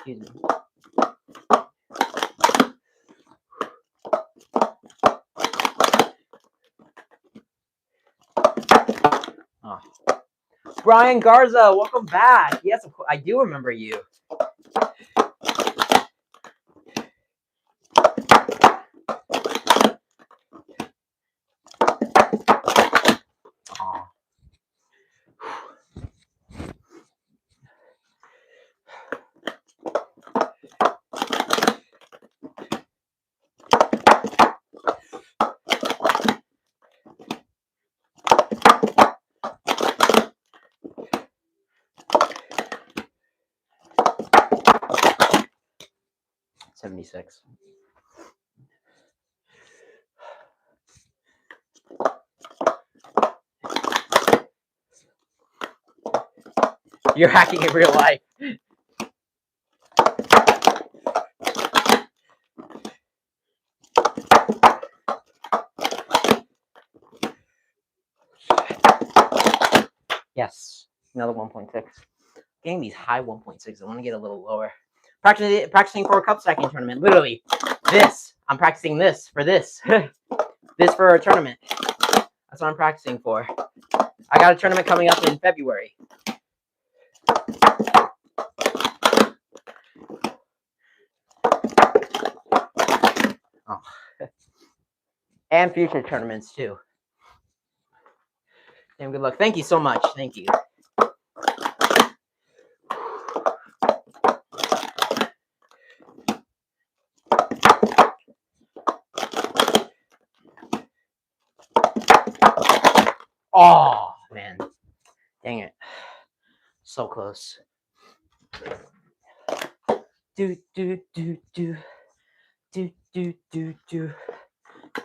Excuse me. Oh. Brian Garza, welcome back. Yes, of course, I do remember you. Oh. 76. You're hacking in real life. Yes, another 1.6. Getting these high 1.6. I want to get a little lower. Practicing for a cup stacking tournament. Literally, this. I'm practicing this for this. This for a tournament. That's what I'm practicing for. I got a tournament coming up in February. Oh. And future tournaments too. Damn good luck. Thank you so much. Thank you. Oh man, dang it, so close. Do do do do do do do do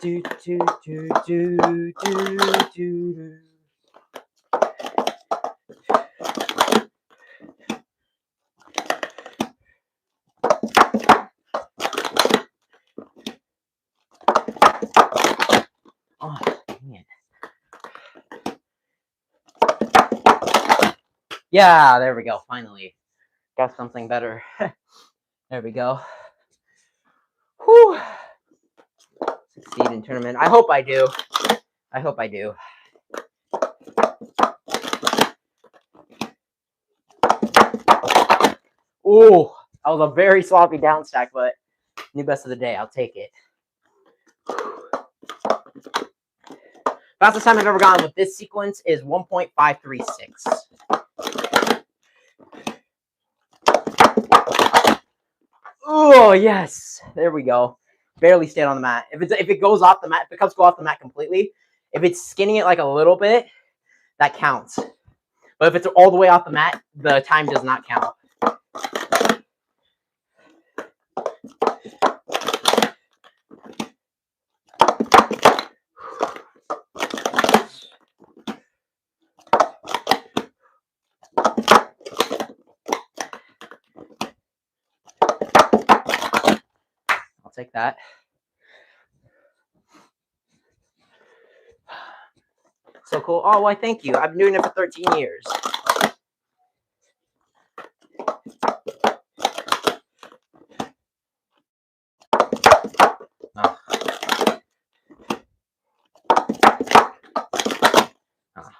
do do do do do do. Oh, dang it. Yeah, there we go. Finally, got something better. There we go. Whew. Succeed in tournament. I hope I do. I hope I do. Ooh, that was a very sloppy down stack, but new best of the day. I'll take it. Fastest time I've ever gotten with this sequence is 1.536. Oh yes, there we go. Barely stayed on the mat. If it goes off the mat, if the cups go off the mat completely, if it's skinning it like a little bit, that counts. But if it's all the way off the mat, the time does not count. I'll take that. So cool. Oh, why, thank you. I've been doing it for 13 years. Oh. Oh.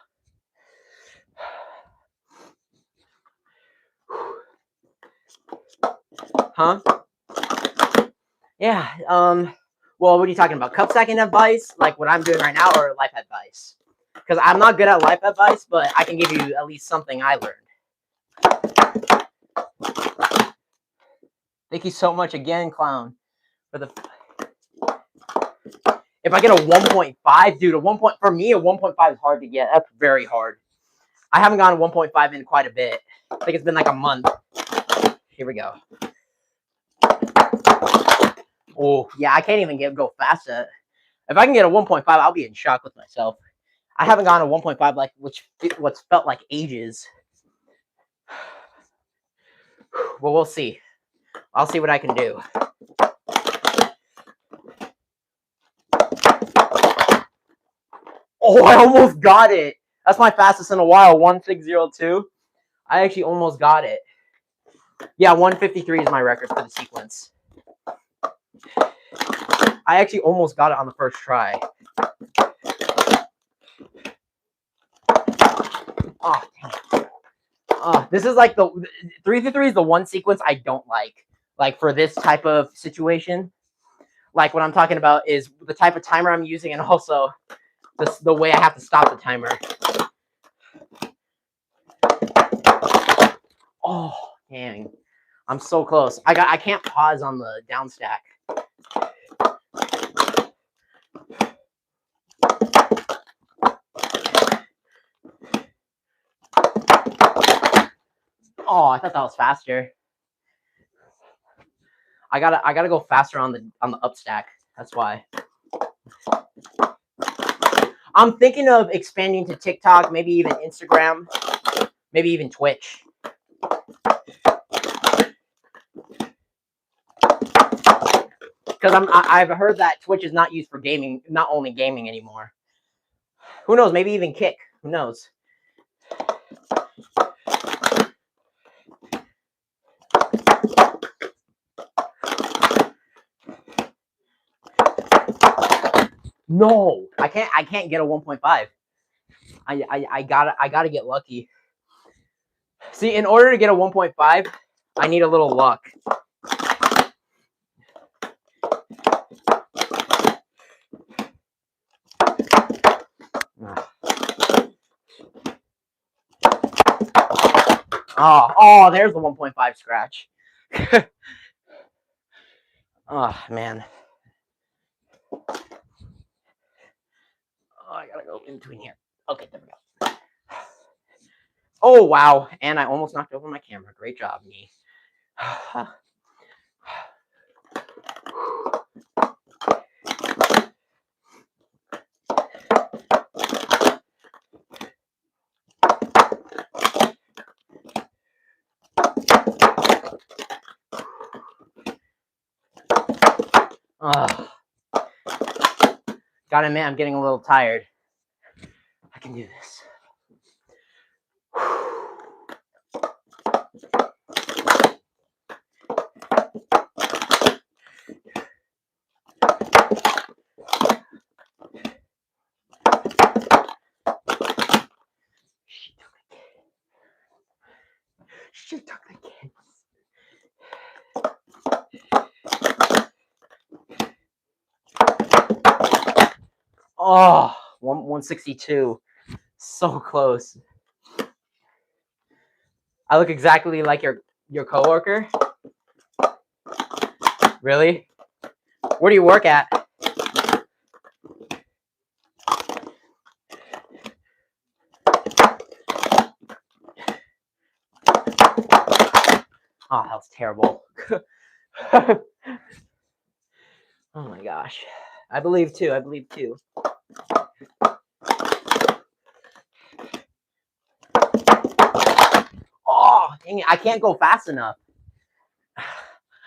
Huh? Yeah. Well, what are you talking about? Cup stacking advice, like what I'm doing right now, or life advice? Because I'm not good at life advice, but I can give you at least something I learned. Thank you so much again, Clown, for the. If I get a 1.5, dude, for me, a 1.5 is hard to get. That's very hard. I haven't gotten a 1.5 in quite a bit. I think it's been like a month. Here we go. Oh, yeah, I can't even go fast at it. If I can get a 1.5, I'll be in shock with myself. I haven't gotten a 1.5 like what's felt like ages. Well, we'll see. I'll see what I can do. Oh, I almost got it. That's my fastest in a while, 1602. I actually almost got it. Yeah, 153 is my record for the sequence. I actually almost got it on the first try. Oh, dang. Oh, this is like the 3-3 is the one sequence I don't like. Like for this type of situation. Like what I'm talking about is the type of timer I'm using, and also the way I have to stop the timer. Oh, dang. I'm so close. I can't pause on the down stack. Oh, I thought that was faster. I gotta go faster on the up stack. That's why. I'm thinking of expanding to TikTok, maybe even Instagram, maybe even Twitch. Because I've heard that Twitch is not used for gaming, not only gaming anymore. Who knows? Maybe even Kick. Who knows? No, I can't get a 1.5. I gotta get lucky. See, in order to get a 1.5, I need a little luck. Oh, there's the 1.5 scratch. Oh, man. Oh, I gotta go in between here. Okay, there we go. Oh, wow. And I almost knocked over my camera. Great job, me. Gotta admit, I'm getting a little tired. I can do this. She took the kids. Oh, 162. So close. I look exactly like your coworker. Really? Where do you work at? Oh, that was terrible. Oh my gosh. I believe too. I believe too. Oh, dang it. I can't go fast enough.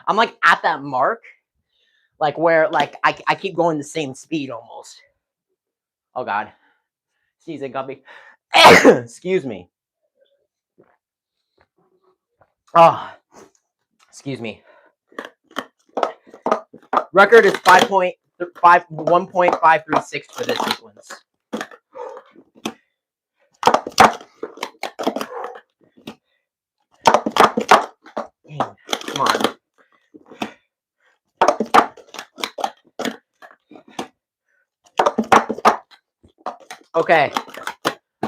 I'm like at that mark, like where like I keep going the same speed almost. Oh God. Sneezing got me. Excuse me. Oh, excuse me. Record is 1.536 for this sequence. Dang, come on. Okay.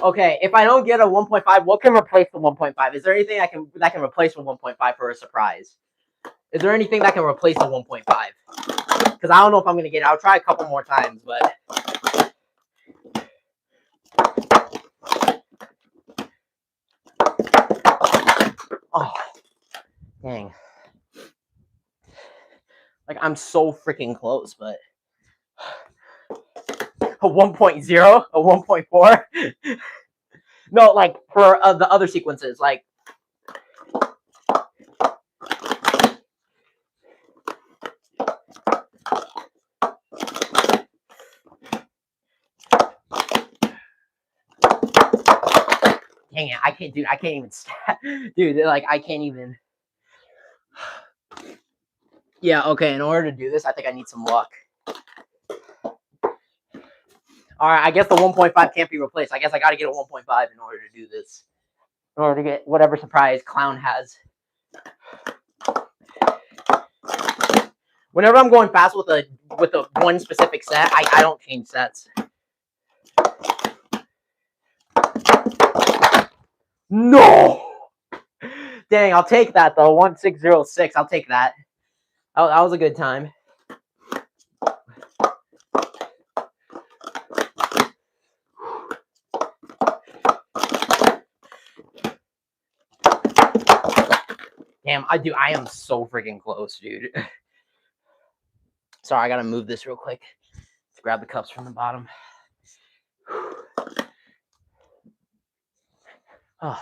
Okay, if I don't get a 1.5, what can replace the 1.5? Is there anything that can replace the 1.5 for a surprise? Is there anything that can replace the 1.5? Because I don't know if I'm gonna get it. I'll try a couple more times, but oh, dang! Like I'm so freaking close, but a 1.0, a 1.4. No, like for the other sequences, like. Dang it, I can't, dude. I can't even stat. Dude, like, I can't even. Yeah, okay, in order to do this, I think I need some luck. Alright, I guess the 1.5 can't be replaced. I guess I gotta get a 1.5 in order to do this. In order to get whatever surprise Clown has. Whenever I'm going fast with a one specific set, I don't change sets. No! Dang, I'll take that though. 1606. I'll take that. That was a good time. Damn, I am so freaking close, dude. Sorry, I gotta move this real quick to grab the cups from the bottom. Oh.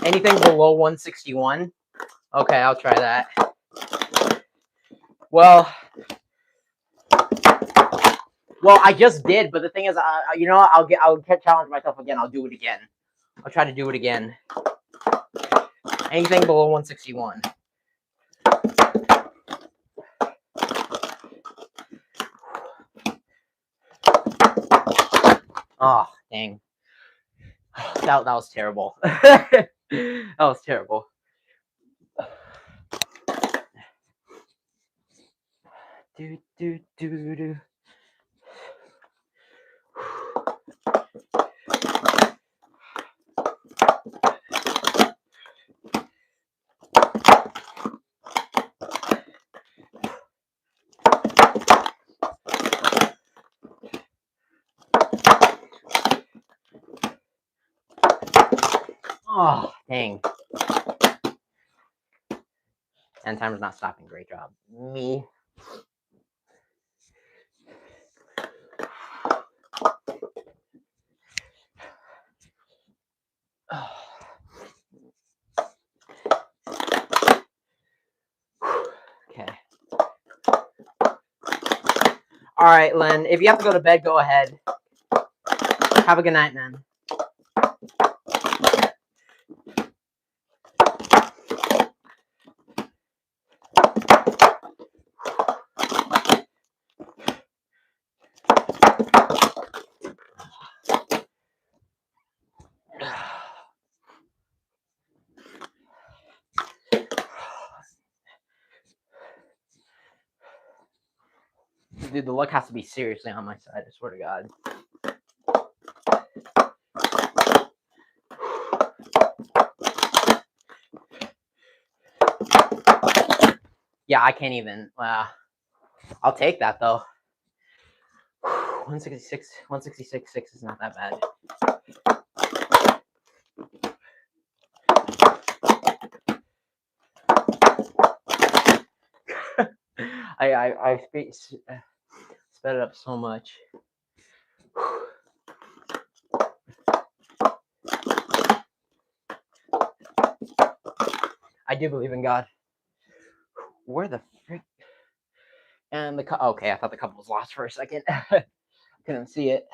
Anything below 161? Okay, I'll try that. Well, I just did, but the thing is, you know, I'll challenge myself again. I'll do it again. I'll try to do it again. Anything below 161. Oh, dang. That was terrible. That was terrible. Do. Oh, dang. And timer's not stopping. Great job. Me. Okay. All right, Len. If you have to go to bed, go ahead. Have a good night, man. Dude, the luck has to be seriously on my side. I swear to God. Yeah, I can't even. I'll take that though. 166, 166.6 is not that bad. I sped it up so much. I do believe in God. Where the frick? And the cup. Okay, I thought the cup was lost for a second. Couldn't see it.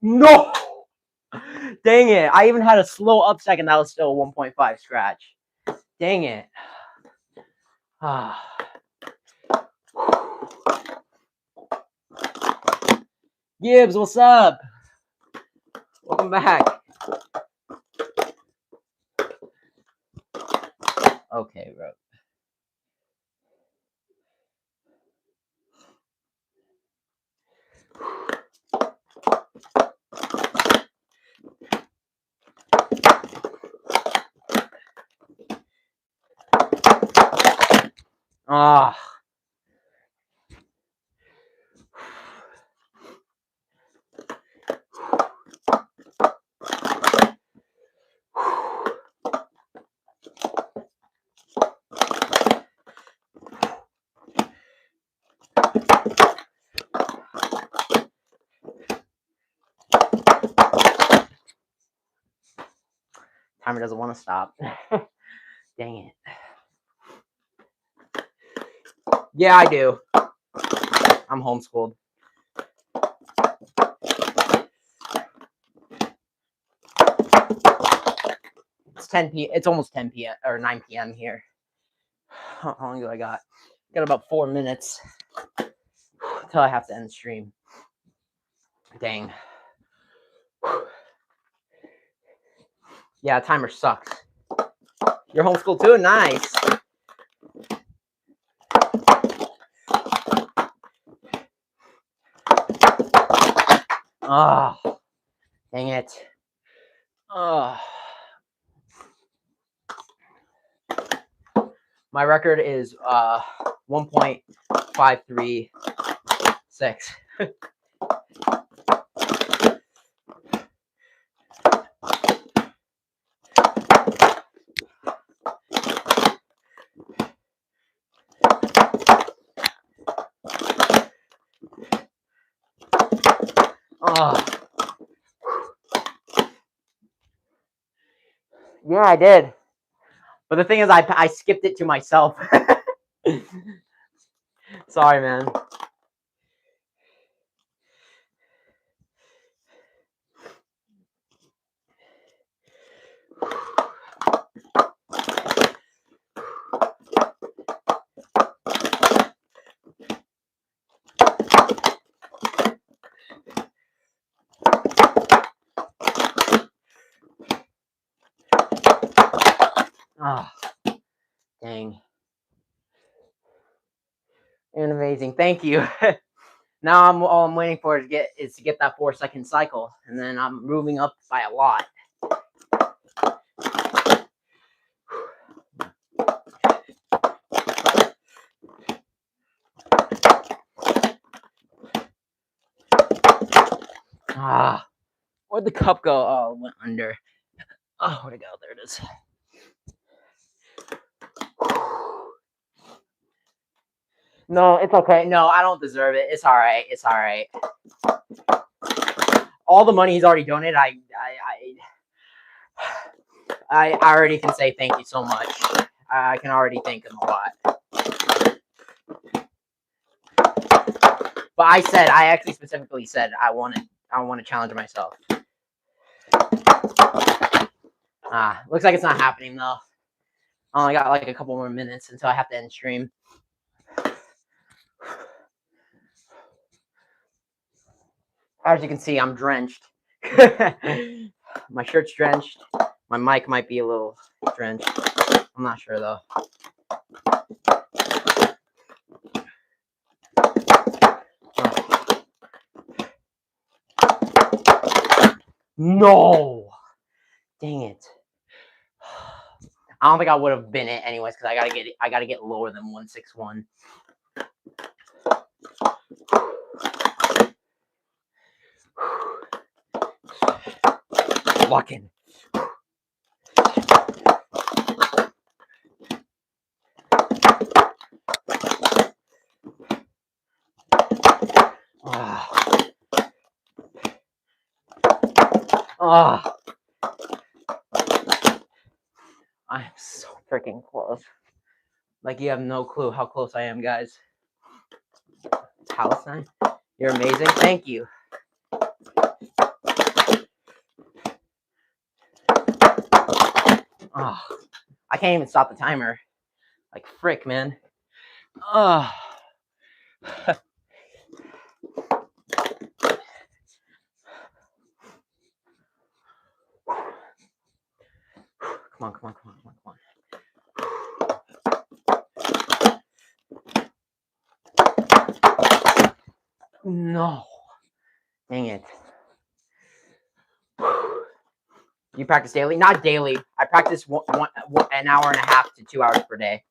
No! Dang it. I even had a slow up second. That was still a 1.5 scratch. Dang it. Gibbs, what's up? Welcome back. Okay, bro. Ah. Timer doesn't want to stop. Dang it. Yeah, I do. I'm homeschooled. It's 10 p.m. It's almost 10 p.m. or 9 p.m. here. How long do I got? Got about 4 minutes until I have to end the stream. Dang. Yeah, timer sucks. You're homeschooled too? Nice. Oh, dang it. Oh. My record is 1.536. Oh. Yeah, I did. But the thing is, I skipped it to myself. Sorry, man. Oh, dang. You're amazing. Thank you. Now all I'm waiting for is to get that 4-second cycle, and then I'm moving up by a lot. Where'd the cup go? Oh, it went under. Oh, where'd it go? There it is. No, it's okay. No, I don't deserve it. It's all right. It's all right. All the money he's already donated, I already can say thank you so much. I can already thank him a lot. But I actually specifically said I want to challenge myself. Looks like it's not happening though. I only got like a couple more minutes until I have to end stream. As you can see, I'm drenched. My shirt's drenched. My mic might be a little drenched. I'm not sure though. No! Dang it. I don't think I would have been it anyways because I gotta get lower than 161. Fucking. I'm so freaking close. Like, you have no clue how close I am, guys. Palestine, you're amazing. Thank you. I can't even stop the timer. Like, frick, man. Come on. No. Dang it. You practice daily? Not daily. I practice an hour and a half to 2 hours per day.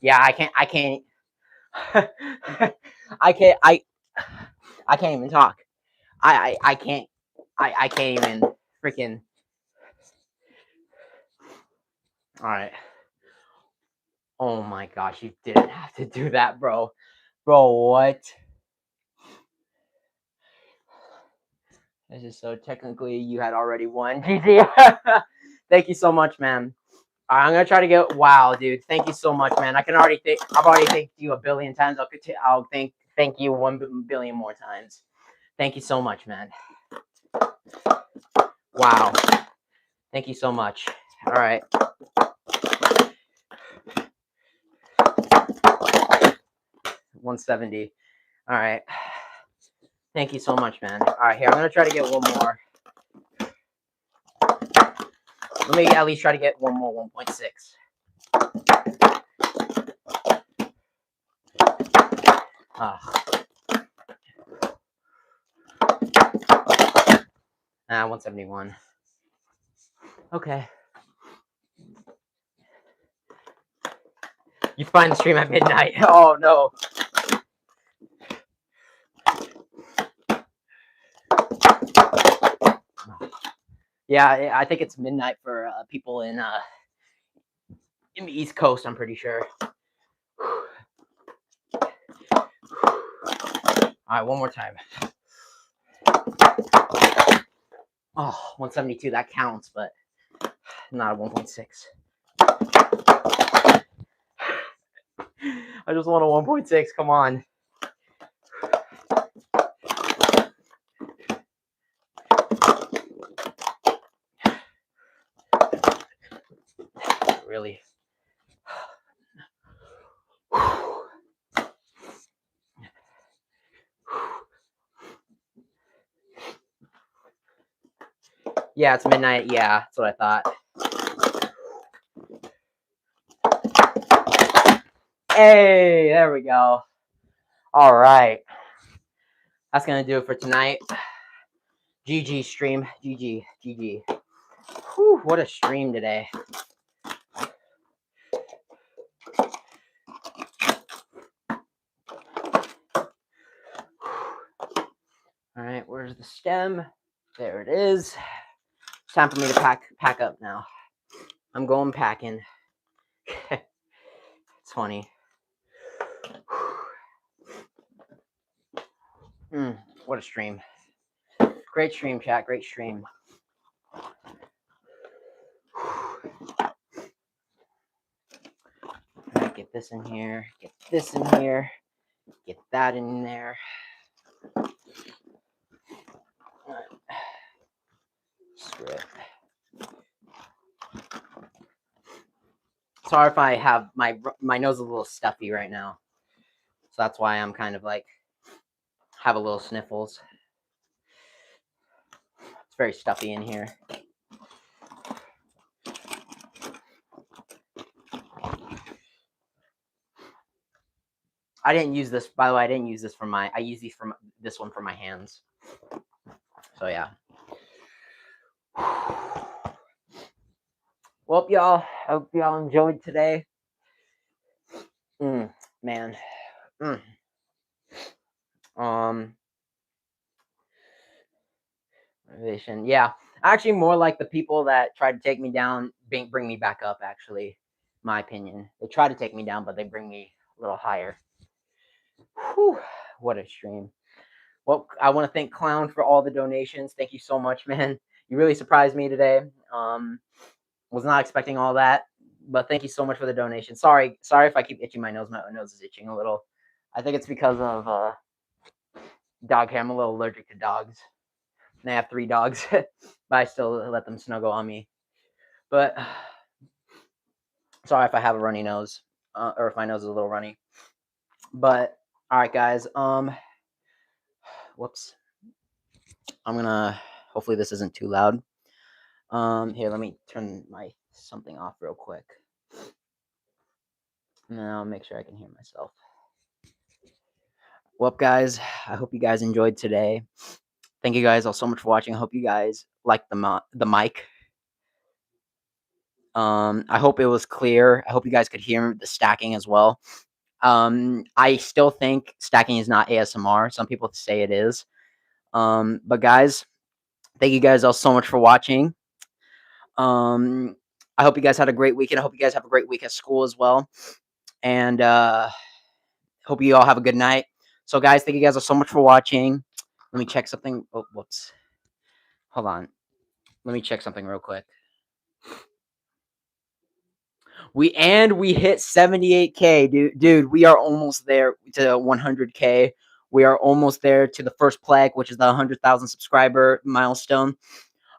Yeah, I can't I can't even talk. I can't even freaking. All right. Oh my gosh, you didn't have to do that, bro. Bro, what? This is so technically you had already won. GG. Thank you so much, man. I'm gonna try to get. Wow, dude. Thank you so much, man. I've already thanked you a billion times. I'll thank you 1 billion more times. Thank you so much, man. Wow. Thank you so much. All right. $170. All right. Thank you so much, man. All right, here. I'm gonna try to get one more. Let me at least try to get one more 1.6. Ah. 171. Okay. You find the stream at midnight. Oh no. Yeah, I think it's midnight for people in the East Coast. I'm pretty sure. All right, one more time. Oh, 172. That counts, but not a 1.6. I just want a 1.6. Come on. Really. Yeah, it's midnight. Yeah, that's what I thought. Hey, there we go. All right. That's going to do it for tonight. GG stream. GG. Whew, what a stream today. All right, where's the stem? There it is. It's time for me to pack up now. I'm going packing. It's funny. What a stream. Great stream, chat. Great stream. All right, get this in here. Get this in here. Get that in there. Screw it. Sorry if I have my nose is a little stuffy right now, so that's why I'm kind of like have a little sniffles. It's very stuffy in here. I didn't use this, by the way. I didn't use this for my. I use these from this one for my hands. So yeah. Well, y'all. I hope y'all enjoyed today. Man. Motivation. Yeah. Actually, more like the people that tried to take me down, bring me back up. Actually, my opinion. They try to take me down, but they bring me a little higher. Whew, what a stream. Well, I want to thank Clown for all the donations. Thank you so much, man. You really surprised me today. Was not expecting all that, but thank you so much for the donation. Sorry if I keep itching my nose. My nose is itching a little. I think it's because of dog hair. I'm a little allergic to dogs. And I have 3 dogs, but I still let them snuggle on me. But sorry if I have a runny nose, or if my nose is a little runny. But all right, guys. Whoops. I'm gonna. Hopefully this isn't too loud. Here, let me turn my something off real quick. Now make sure I can hear myself. Well, guys, I hope you guys enjoyed today. Thank you guys all so much for watching. I hope you guys liked the mic. I hope it was clear. I hope you guys could hear the stacking as well. I still think stacking is not ASMR. Some people say it is. But guys, thank you guys all so much for watching. I hope you guys had a great weekend. I hope you guys have a great week at school as well. And hope you all have a good night. So guys, thank you guys all so much for watching. Let me check something. Oh, whoops. Hold on. Let me check something real quick. We hit 78K, dude. We are almost there to 100K. We are almost there to the first plaque, which is the 100,000 subscriber milestone.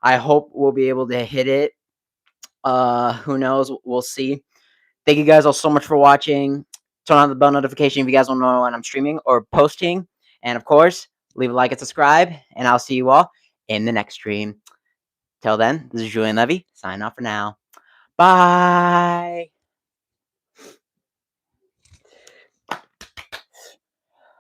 I hope we'll be able to hit it. Who knows? We'll see. Thank you guys all so much for watching. Turn on the bell notification if you guys want to know when I'm streaming or posting. And of course, leave a like and subscribe. And I'll see you all in the next stream. Till then, this is Julian Levy, signing off for now. Bye.